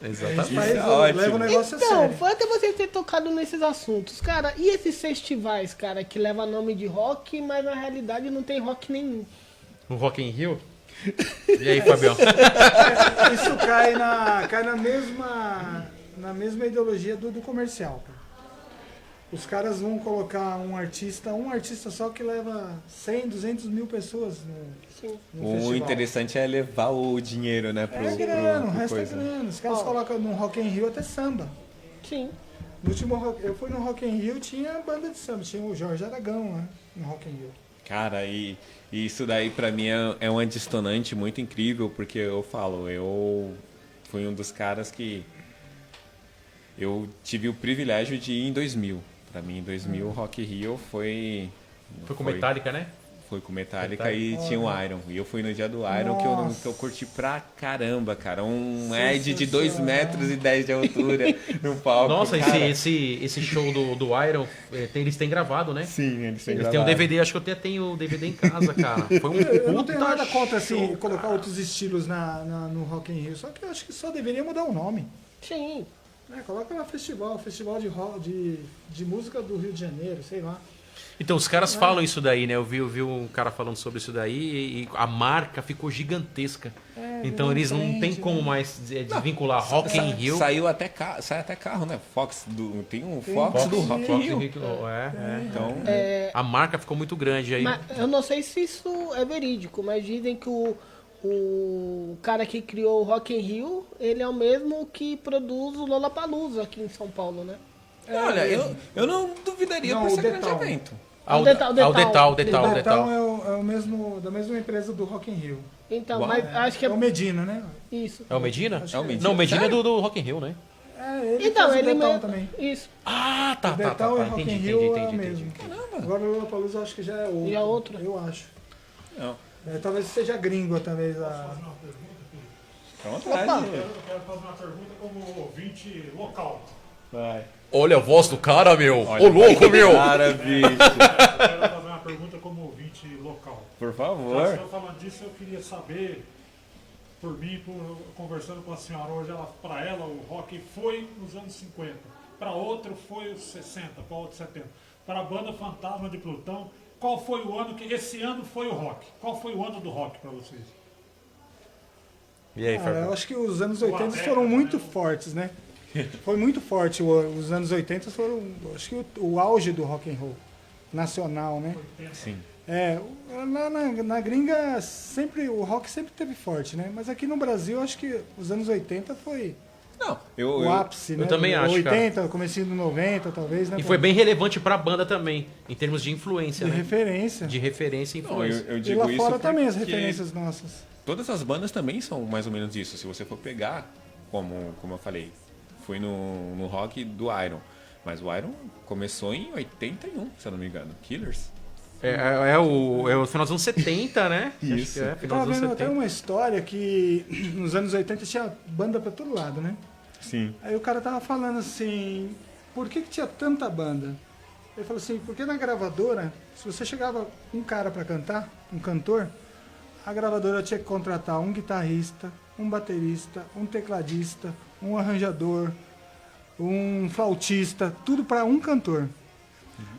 Exatamente. Mas leva o negócio a sério. Foi até você ter tocado nesses assuntos. Cara, e esses festivais, cara, que levam nome de rock, mas na realidade não tem rock nenhum? No Rock in Rio? E aí, Fabião? Isso cai na mesma ideologia do comercial. Cara. Os caras vão colocar um artista só que leva 100, 200 mil pessoas no festival. O interessante é levar o dinheiro, né? O resto é grana. Os caras colocam no Rock in Rio até samba. Sim. No último, eu fui no Rock in Rio, tinha banda de samba, tinha o Jorge Aragão lá no Rock in Rio. Cara, e isso daí pra mim é uma distonante muito incrível, porque eu fui um dos caras que eu tive o privilégio de ir em 2000. Pra mim, em 2000, o Rock in Rio foi com Metallica, né? Foi com Metallica e tinha o Iron. E eu fui no dia do Iron que eu curti pra caramba, cara. Um Ed de 2,10 metros de altura no palco. Nossa, cara. esse show do Iron, eles têm gravado, né? Sim, eles têm Eles gravado. têm um DVD, acho que eu até tenho o DVD em casa, cara. Foi um Eu não tenho puta nada contra assim, show, colocar cara. outros estilos no Rock in Rio, só que eu acho que só deveria mudar o nome. Sim. Coloca lá festival de música do Rio de Janeiro, sei lá. Então, os caras falam isso daí, né? Eu vi um cara falando sobre isso daí e a marca ficou gigantesca. Então, eles não tem como mais desvincular Rock in Rio. Sai até carro, né? Tem um Fox do Rock in Fox Rio. Então, A marca ficou muito grande aí. Mas eu não sei se isso é verídico, mas dizem que o cara que criou o Rock in Rio, ele é o mesmo que produz o Lollapalooza aqui em São Paulo, né? olha, eu não duvidaria Não, por o ser grande Detal. evento. O Detal. O Detal é o mesmo, da mesma empresa do Rock in Rio. Então, Uau. mas acho que É é o Medina, né? isso. É o Medina? É o Medina. Não, o Medina é Sério? do Rock in Rio, né? Ele Então, fez o ele Detal mesmo. também. Isso. Ah, tá. O Detal e o Rock in Rio é o entendi. mesmo. Agora o Lollapalooza eu acho que já é outro. Já é outro? Eu acho. Não. Talvez seja gringo, talvez. Fica à vontade. Eu quero fazer uma pergunta como ouvinte local. Vai. Olha a voz do cara, meu. Olha, Ô, louco, meu. Cara, bicho. Eu quero fazer uma pergunta como ouvinte local. Por Já favor. estou falando disso, eu queria saber, por mim, conversando com a senhora hoje, para ela o rock foi nos anos 50, para outro foi os 60, para outro 70. Para a banda Fantasma de Plutão, qual foi o ano que esse ano foi o rock? Qual foi o ano do rock para vocês? E aí, Eu Fábio? acho que os anos 80 foram muito fortes, né? Foi muito forte. Os anos 80 foram, acho que o auge do rock and roll nacional, né? Sim. Na gringa o rock sempre teve forte, né? Mas aqui no Brasil acho que os anos 80 foi Não, o ápice, né? também acho, 80, comecinho do 90 talvez, né? E foi bem relevante pra banda também, em termos de influência, de né? referência. De referência e Não, influência. eu E digo lá isso fora também as porque referências nossas. Todas as bandas também são mais ou menos isso. Se você for pegar, como eu falei, fui no rock do Iron. Mas o Iron começou em 81, se eu não me engano. Killers. É o final dos anos 70, né? Isso. Acho que é, Eu final tava dos anos vendo até 70. uma história que nos anos 80 tinha banda pra todo lado, né? Sim. Aí o cara tava falando assim, por que tinha tanta banda? Ele falou assim, porque na gravadora, se você chegava um cara pra cantar, um cantor, a gravadora tinha que contratar um guitarrista, um baterista, um tecladista, um arranjador, um flautista, tudo pra um cantor.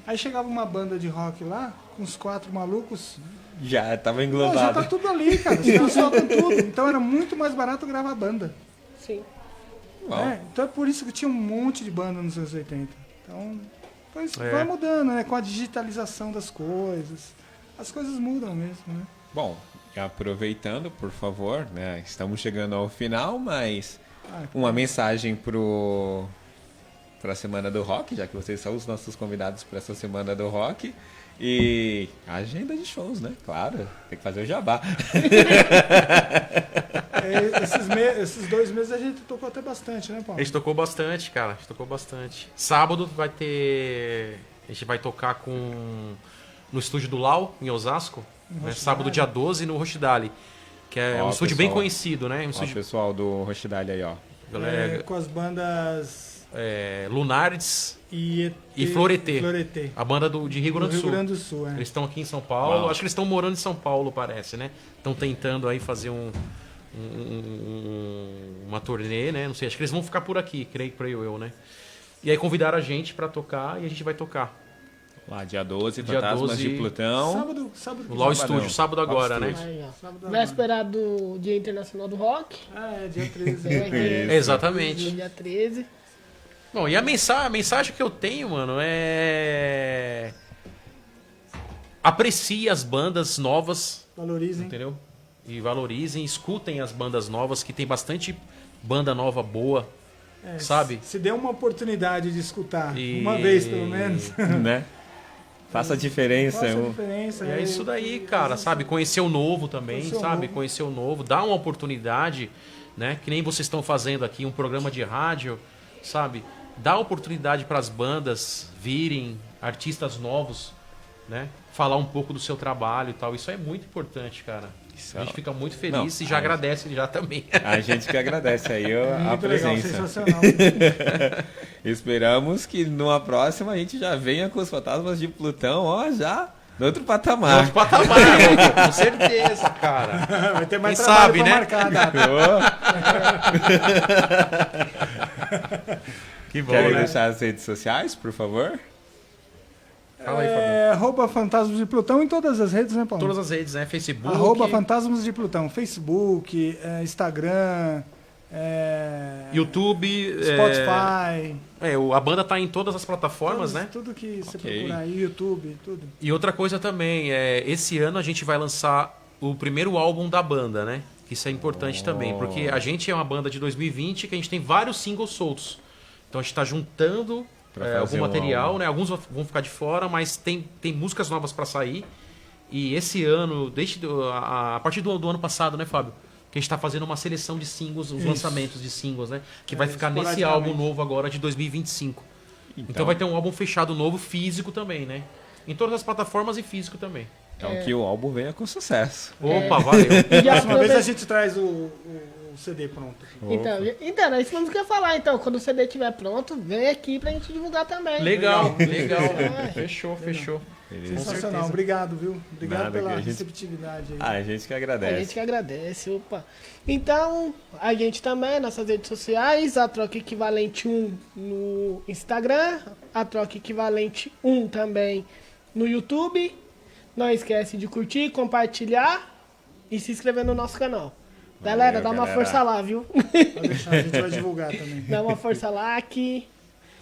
Aí chegava uma banda de rock lá, com uns 4 malucos, Já tava pô, já englobado. tá tudo ali, cara, os caras tocam tudo. Então era muito mais barato gravar banda. Sim. Uau. Então é por isso que tinha um monte de banda nos anos 80. Então, depois vai mudando, né? Com a digitalização das coisas. As coisas mudam mesmo, né? Bom, aproveitando, por favor, né? Estamos chegando ao final, mas uma mensagem para a Semana do Rock, já que vocês são os nossos convidados para essa Semana do Rock. E a agenda de shows, né? Claro, tem que fazer o jabá. Esses 2 meses a gente tocou até bastante, né, Paulo? A gente tocou bastante, cara. A gente tocou bastante. Sábado vai ter... A gente vai tocar no estúdio do Lau, em Osasco. Né? Sábado, dia 12, no Rochdale. Que é Ó, um estúdio pessoal. bem conhecido, né? Um Ó, o estúdio... pessoal do Rochdale aí, ó. Galera, Com as bandas Lunardes e Floretê. Floretê. A banda de Rio Grande do Rio Sul. Grande do Sul, é. Eles estão aqui em São Paulo. Uau. Acho que eles estão morando em São Paulo, parece, né? Estão tentando aí fazer uma turnê, né? Não sei, acho que eles vão ficar por aqui, creio eu, né? E aí convidaram a gente pra tocar e a gente vai tocar. Lá, dia 12, Dia Fantasmas 12, de Plutão. Sábado No Lau Sabadão. Estúdio, sábado agora, né? Aí, ó. Sábado Véspera do Dia Internacional do Rock. dia 13. Exatamente. Dia 13. Bom, e a mensagem que eu tenho, mano, é... Aprecie as bandas novas, Valorizem. entendeu? E valorizem, escutem as bandas novas, que tem bastante banda nova boa, sabe? Se dê uma oportunidade de escutar, E- uma vez pelo menos. Né? Faça a diferença. Faça a diferença. E é isso daí, cara, sabe? Conhecer o novo também, Conhecer o sabe? novo. Conhecer o novo, dar uma oportunidade, né? Que nem vocês estão fazendo aqui, um programa de rádio, sabe? Dá oportunidade para as bandas virem, artistas novos, né? Falar um pouco do seu trabalho e tal. Isso é muito importante, cara. A gente fica muito feliz e já agradece já também. A gente que agradece aí a presença. Legal, sensacional. Esperamos que numa próxima a gente já venha com os fantasmas de Plutão, ó, já no outro patamar. Outro patamar, com certeza, cara. Vai ter mais Quem trabalho sabe, pra né? marcar a data. Que bom, Querem né? deixar as redes sociais, por favor? Fala aí, Fabio. @Fantasmas de Plutão em todas as redes, né, Paulo? Todas as redes, né? Facebook. @Fantasmas de Plutão. Facebook, Instagram, YouTube. Spotify. A banda tá em todas as plataformas, né? Tudo que você Ok. procurar aí, YouTube, tudo. E outra coisa também, esse ano a gente vai lançar o primeiro álbum da banda, né? Isso é importante também, porque a gente é uma banda de 2020 que a gente tem vários singles soltos. Então a gente tá juntando Pra fazer algum um material, álbum. né? Alguns vão ficar de fora, mas tem músicas novas para sair. E esse ano, a partir do ano passado, né, Fábio? Que a gente tá fazendo uma seleção de singles, os lançamentos de singles, né? Que vai ficar nesse álbum novo agora de 2025. Então vai ter um álbum fechado novo, físico também, né? Em todas as plataformas e físico também. Então que o álbum venha com sucesso. Opa, valeu. E já Próxima vez a aproveita- gente traz o CD pronto. Então, é isso mesmo que eu ia falar. Então, quando o CD estiver pronto, vem aqui pra gente divulgar também. Legal. É. Fechou. Sensacional, obrigado, viu? Obrigado Nada, pela que a gente- receptividade aí. A gente que A agradece. gente que agradece, opa. Então, a gente também, nossas redes sociais, a Troca Equivalente 1 no Instagram, a Troca Equivalente 1 também no YouTube. Não esquece de curtir, compartilhar e se inscrever no nosso canal. Galera, Valeu, dá uma galera. força lá, viu? Pode deixar, a gente vai divulgar também. Dá uma força lá que...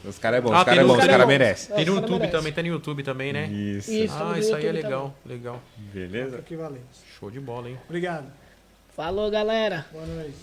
Os caras é bom, Ah, os caras tem é bom, no- os caras merecem. Tem no Nossa, YouTube merece. também, tem no YouTube também, né? Isso. Isso, Ah, no isso aí é YouTube legal, também. legal. Beleza? Equivalente. Show de bola, hein? Obrigado. Falou, galera. Boa noite.